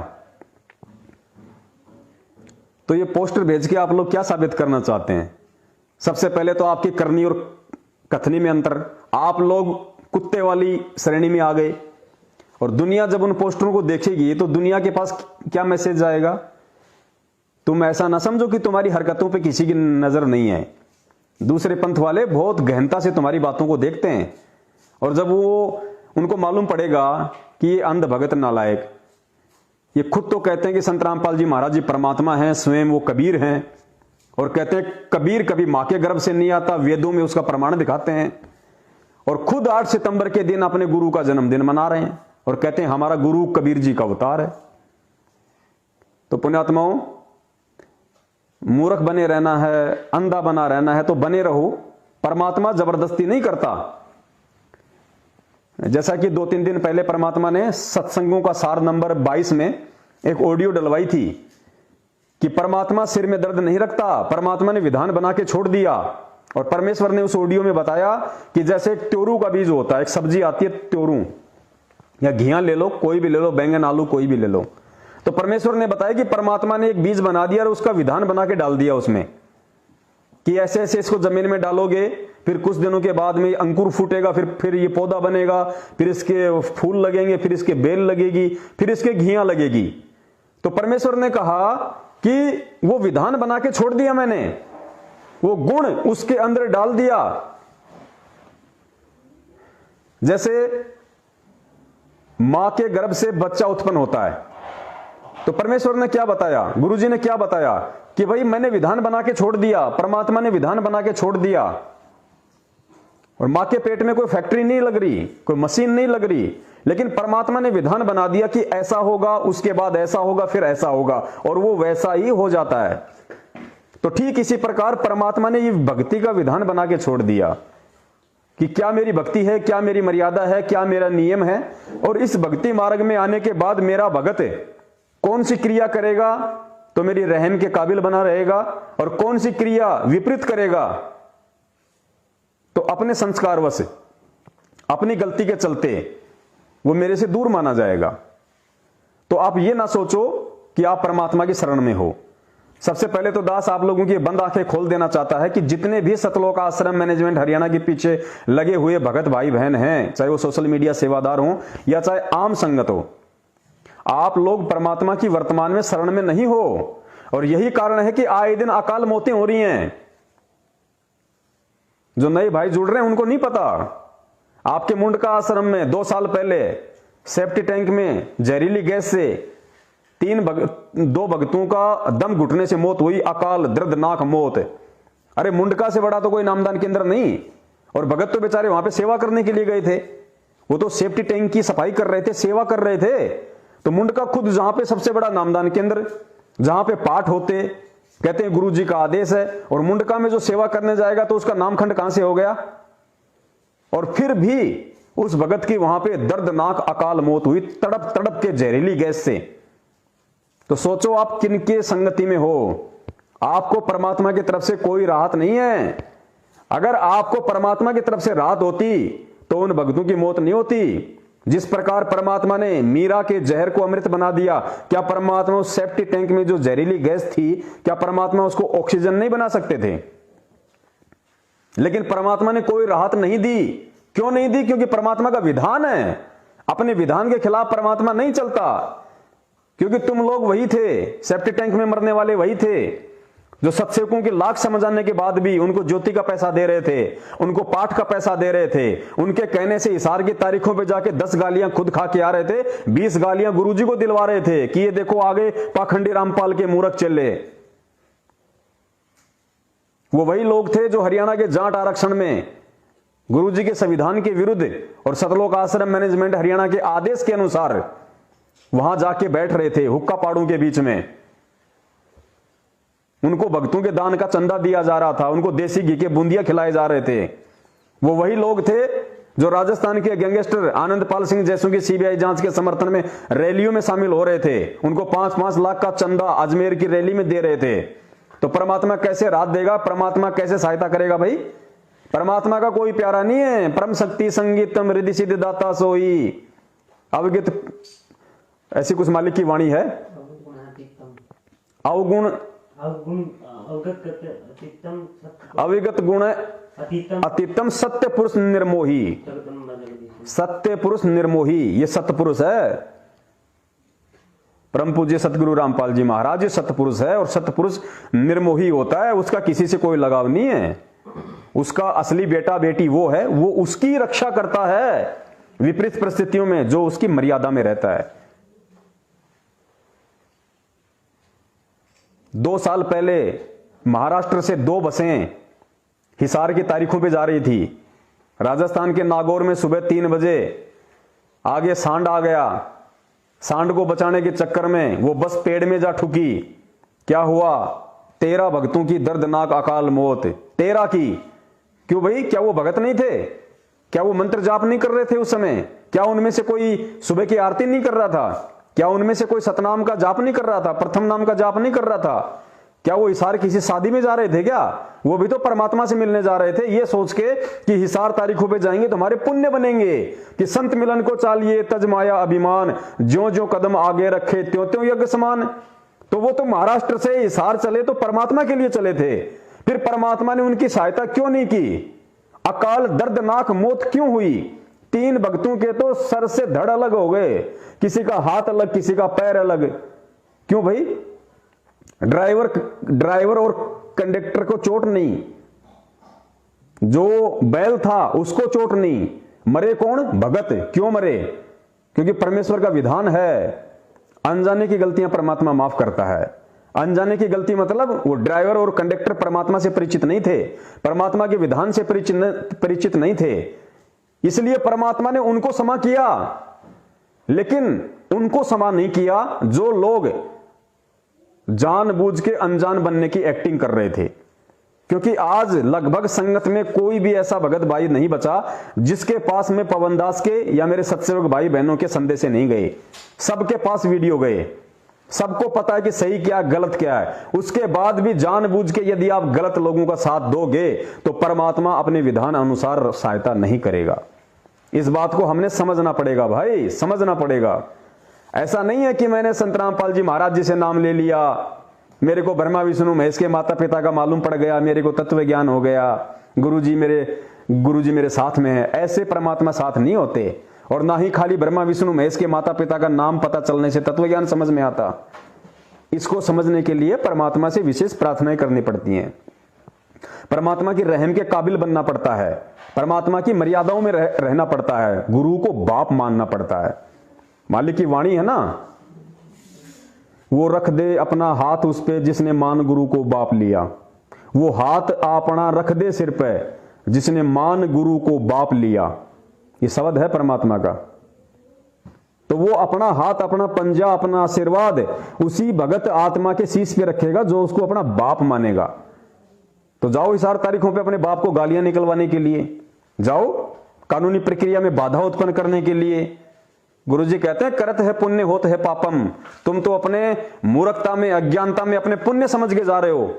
तो ये पोस्टर भेज के आप लोग क्या साबित करना चाहते हैं? सबसे पहले तो आपकी करनी और कथनी में अंतर, आप लोग कुत्ते वाली श्रेणी में आ गए और दुनिया जब उन पोस्टरों को देखेगी तो दुनिया के पास क्या मैसेज जाएगा? तुम ऐसा ना समझो कि तुम्हारी हरकतों पे किसी की नजर नहीं है। दूसरे पंथ वाले बहुत गहनता से तुम्हारी बातों को देखते हैं और जब वो उनको मालूम पड़ेगा कि ये अंध भगत नालायक, ये खुद तो कहते हैं कि संत रामपाल जी महाराज जी परमात्मा हैं, स्वयं वो कबीर हैं और कहते हैं कबीर कभी मां के गर्भ से नहीं आता, वेदों में उसका प्रमाण दिखाते हैं और खुद 8 सितंबर के दिन अपने गुरु का जन्मदिन मना रहे हैं और कहते हैं हमारा गुरु कबीर जी का अवतार है। तो पुण्यात्माओं, मूर्ख बने रहना है, अंधा बना रहना है तो बने रहो, परमात्मा जबरदस्ती नहीं करता। जैसा कि 2-3 दिन पहले परमात्मा ने सत्संगों का सार नंबर 22 में एक ऑडियो डलवाई थी कि परमात्मा सिर में दर्द नहीं रखता, परमात्मा ने विधान बना के छोड़ दिया। और परमेश्वर ने उस ऑडियो में बताया कि जैसे एक त्योरू का बीज होता है, एक सब्जी आती है त्योरू या घिया ले लो, कोई भी ले लो, बैंगन आलू कोई भी ले लो, तो परमेश्वर ने बताया कि परमात्मा ने एक बीज बना दिया और उसका विधान बना के डाल दिया उसमें कि ऐसे ऐसे इसको जमीन में डालोगे, फिर कुछ दिनों के बाद में अंकुर फूटेगा, फिर ये पौधा बनेगा, फिर इसके फूल लगेंगे, फिर इसके बेल लगेगी, फिर इसके घियां लगेगी। तो परमेश्वर ने कहा कि वो विधान बना के छोड़ दिया मैंने, वो गुण उसके अंदर डाल दिया। जैसे मां के गर्भ से बच्चा उत्पन्न होता है तो परमेश्वर ने क्या बताया, गुरुजी ने क्या बताया कि भाई मैंने विधान बना के छोड़ दिया, परमात्मा ने विधान बना के छोड़ दिया और मां के पेट में कोई फैक्ट्री नहीं लग रही, कोई मशीन नहीं लग रही, लेकिन परमात्मा ने विधान बना दिया कि ऐसा होगा, उसके बाद ऐसा होगा, फिर ऐसा होगा और वो वैसा ही हो जाता है। तो ठीक इसी प्रकार परमात्मा ने ये भक्ति का विधान बना के छोड़ दिया कि क्या मेरी भक्ति है, क्या मेरी मर्यादा है, क्या मेरा नियम है और इस भक्ति मार्ग में आने के बाद मेरा भगत कौन सी क्रिया करेगा तो मेरी रहम के काबिल बना रहेगा और कौन सी क्रिया विपरीत करेगा तो अपने संस्कारवश, अपनी गलती के चलते वो मेरे से दूर माना जाएगा। तो आप ये ना सोचो कि आप परमात्मा की शरण में हो। सबसे पहले तो दास आप लोगों की बंद आंखें खोल देना चाहता है कि जितने भी सतलोक आश्रम मैनेजमेंट हरियाणा के पीछे लगे हुए भगत भाई बहन हैं, चाहे वो सोशल मीडिया सेवादार हो या चाहे आम संगत हो, आप लोग परमात्मा की वर्तमान में शरण में नहीं हो और यही कारण है कि आए दिन अकाल मौतें हो रही हैं। जो नए भाई जुड़ रहे हैं उनको नहीं पता, आपके मुंडका आश्रम में 2 साल पहले सेफ्टी टैंक में जहरीली गैस से 2 भक्तों का दम घुटने से मौत हुई, अकाल दर्दनाक मौत। अरे मुंडका से बड़ा तो कोई नामदान केंद्र नहीं और भगत तो बेचारे वहां पे सेवा करने के लिए गए थे, वो तो सेफ्टी टैंक की सफाई कर रहे थे, सेवा कर रहे थे। तो मुंडका खुद जहां पे सबसे बड़ा नामदान केंद्र, जहां पे पाठ होते, कहते हैं गुरु जी का आदेश है, और मुंडका में जो सेवा करने जाएगा तो उसका नामखंड कहां से हो गया। और फिर भी उस भगत की वहां पे दर्दनाक अकाल मौत हुई तड़प तड़प के जहरीली गैस से। तो सोचो आप किनके संगति में हो। आपको परमात्मा की तरफ से कोई राहत नहीं है। अगर आपको परमात्मा की तरफ से राहत होती तो उन भक्तों की मौत नहीं होती। जिस प्रकार परमात्मा ने मीरा के जहर को अमृत बना दिया, क्या परमात्मा उस सेफ्टी टैंक में जो जहरीली गैस थी, क्या परमात्मा उसको ऑक्सीजन नहीं बना सकते थे? लेकिन परमात्मा ने कोई राहत नहीं दी। क्यों नहीं दी? क्योंकि परमात्मा का विधान है। अपने विधान के खिलाफ परमात्मा नहीं चलता। क्योंकि तुम लोग वही थे, सेफ्टी टैंक में मरने वाले वही थे जो सत्सेवकों की लाख समझाने के बाद भी उनको ज्योति का पैसा दे रहे थे, उनको पाठ का पैसा दे रहे थे, उनके कहने से हिसार की तारीखों पे जाके 10 गालियां खुद खा के आ रहे थे, 20 गालियां गुरुजी को दिलवा रहे थे कि ये देखो आगे पाखंडी रामपाल के मूर्ख चले। वो वही लोग थे जो हरियाणा के जाट आरक्षण में गुरुजी के संविधान के विरुद्ध और सतलोक आश्रम मैनेजमेंट हरियाणा के आदेश के अनुसार वहां जाके बैठ रहे थे हुक्का पाड़ों के बीच में। उनको भक्तों के दान का चंदा दिया जा रहा था, उनको देसी घी के बूंदियां खिलाए जा रहे थे। वो वही लोग थे जो राजस्थान के गैंगस्टर आनंदपाल सिंह जैसों की सीबीआई जांच के समर्थन में रैलियों में शामिल हो रहे थे। उनको 5-5 लाख का चंदा अजमेर की रैली में दे रहे थे। तो परमात्मा कैसे राहत देगा, परमात्मा कैसे सहायता करेगा भाई? परमात्मा का कोई प्यारा नहीं है। परम शक्ति संगीतम रिद्धि सिद्धि दाता सोई अवगत, ऐसी कुछ मालिक की वाणी है। अवगुण अविगत गुण अतीतम सत्य पुरुष निर्मोही, सत्य पुरुष निर्मोही, ये सतपुरुष है। परम पूज्य सतगुरु रामपाल जी महाराज ये सतपुरुष है, और सतपुरुष निर्मोही होता है, उसका किसी से कोई लगाव नहीं है। उसका असली बेटा बेटी वो है, वो उसकी रक्षा करता है विपरीत परिस्थितियों में, जो उसकी मर्यादा में रहता है। 2 साल पहले महाराष्ट्र से 2 बसें हिसार की तारीखों पे जा रही थी। राजस्थान के नागौर में सुबह 3 बजे आगे सांड आ गया। सांड को बचाने के चक्कर में वो बस पेड़ में जा ठुकी। क्या हुआ? 13 भक्तों की दर्दनाक अकाल मौत। 13 की। क्यों भाई? क्या वो भगत नहीं थे? क्या वो मंत्र जाप नहीं कर रहे थे उस समय? क्या उनमें से कोई सुबह की आरती नहीं कर रहा था? क्या उनमें से कोई सतनाम का जाप नहीं कर रहा था? प्रथम नाम का जाप नहीं कर रहा था? क्या वो हिसार किसी शादी में जा रहे थे क्या? वो भी तो परमात्मा से मिलने जा रहे थे, ये सोच के कि हिसार तारीखों पे जाएंगे तो हमारे पुण्य बनेंगे, कि संत मिलन को चालिए तज माया अभिमान, ज्यों ज्यों कदम आगे रखे त्यों त्यों यज्ञ समान। तो वो तो महाराष्ट्र से हिसार चले तो परमात्मा के लिए चले थे। फिर परमात्मा ने उनकी सहायता क्यों नहीं की? अकाल दर्दनाक मौत क्यों हुई? 3 भक्तों के तो सर से धड़ अलग हो गए, किसी का हाथ अलग, किसी का पैर अलग। क्यों भाई? ड्राइवर और कंडक्टर को चोट नहीं, जो बैल था उसको चोट नहीं। मरे कौन? भगत। क्यों मरे? क्योंकि परमेश्वर का विधान है, अनजाने की गलतियां परमात्मा माफ करता है। अनजाने की गलती मतलब वो ड्राइवर और कंडक्टर परमात्मा से परिचित नहीं थे, परमात्मा के विधान से परिचित नहीं थे, इसलिए परमात्मा ने उनको क्षमा किया। लेकिन उनको क्षमा नहीं किया जो लोग जानबूझ के अनजान बनने की एक्टिंग कर रहे थे। क्योंकि आज लगभग संगत में कोई भी ऐसा भगत भाई नहीं बचा जिसके पास में पवनदास के या मेरे सत्सेवक भाई बहनों के संदेशे नहीं गए। सबके पास वीडियो गए, सबको पता है कि सही क्या गलत क्या है। उसके बाद भी जानबूझ के यदि आप गलत लोगों का साथ दोगे तो परमात्मा अपने विधान अनुसार सहायता नहीं करेगा। इस बात को हमने समझना पड़ेगा भाई, समझना पड़ेगा। ऐसा नहीं है कि मैंने संत रामपाल जी महाराज जी से नाम ले लिया, मेरे को ब्रह्मा विष्णु महेश के माता पिता का मालूम पड़ गया, मेरे को तत्व ज्ञान हो गया, गुरुजी मेरे साथ में है। ऐसे परमात्मा साथ नहीं होते, और ना ही खाली ब्रह्मा विष्णु महेश के माता पिता का नाम पता चलने से तत्व ज्ञान समझ में आता। इसको समझने के लिए परमात्मा से विशेष प्रार्थनाएं करनी पड़ती हैं, परमात्मा की रहम के काबिल बनना पड़ता है, परमात्मा की मर्यादाओं में रहना पड़ता है, गुरु को बाप मानना पड़ता है। मालिक की वाणी है ना, वो रख दे अपना हाथ उस पे जिसने मान गुरु को बाप लिया। वो हाथ अपना रख दे सिर पे जिसने मान गुरु को बाप लिया। ये शब्द है परमात्मा का। तो वो अपना हाथ, अपना पंजा, अपना आशीर्वाद उसी भगत आत्मा के शीश पे रखेगा जो उसको अपना बाप मानेगा। तो जाओ इस 8 तारीखों पे अपने बाप को गालियां निकलवाने के लिए, जाओ कानूनी प्रक्रिया में बाधा उत्पन्न करने के लिए। गुरुजी कहते हैं करत है पुण्य होत है पापम। तुम तो अपने मूर्खता में, अज्ञानता में अपने पुण्य समझ के जा रहे हो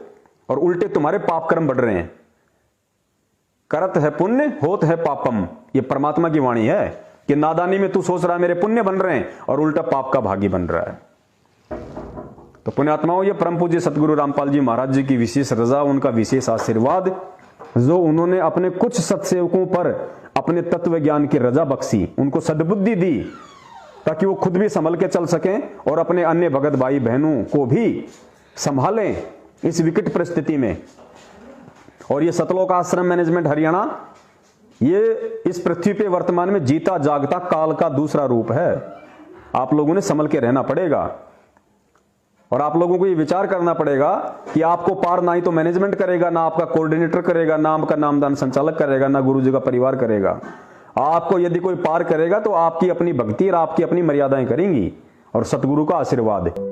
और उल्टे तुम्हारे पाप कर्म बढ़ रहे हैं। करत है पुण्य होत है पापम, ये परमात्मा की वाणी है कि नादानी में तू सोच रहा है मेरे पुण्य बन रहे हैं और उल्टा पाप का भागी बन रहा है। तो पुण्यात्माओं, ये परम पूज्य सतगुरु रामपाल जी महाराज जी की विशेष रजा, उनका विशेष आशीर्वाद, जो उन्होंने अपने कुछ सत्सेवकों पर अपने तत्व ज्ञान की रजा बख्शी, उनको सद्बुद्धि दी ताकि वो खुद भी संभल के चल सकें और अपने अन्य भगत भाई बहनों को भी संभालें इस विकट परिस्थिति में। और ये सतलोक आश्रम मैनेजमेंट हरियाणा, ये इस पृथ्वी पे वर्तमान में जीता जागता काल का दूसरा रूप है। आप लोगों ने संभल के रहना पड़ेगा। और आप लोगों को ये विचार करना पड़ेगा कि आपको पार ना ही तो मैनेजमेंट करेगा, ना आपका कोऑर्डिनेटर करेगा, ना आपका नामदान संचालक करेगा, ना गुरु जी का परिवार करेगा। आपको यदि कोई पार करेगा तो आपकी अपनी भक्ति और आपकी अपनी मर्यादाएं करेंगी और सतगुरु का आशीर्वाद है।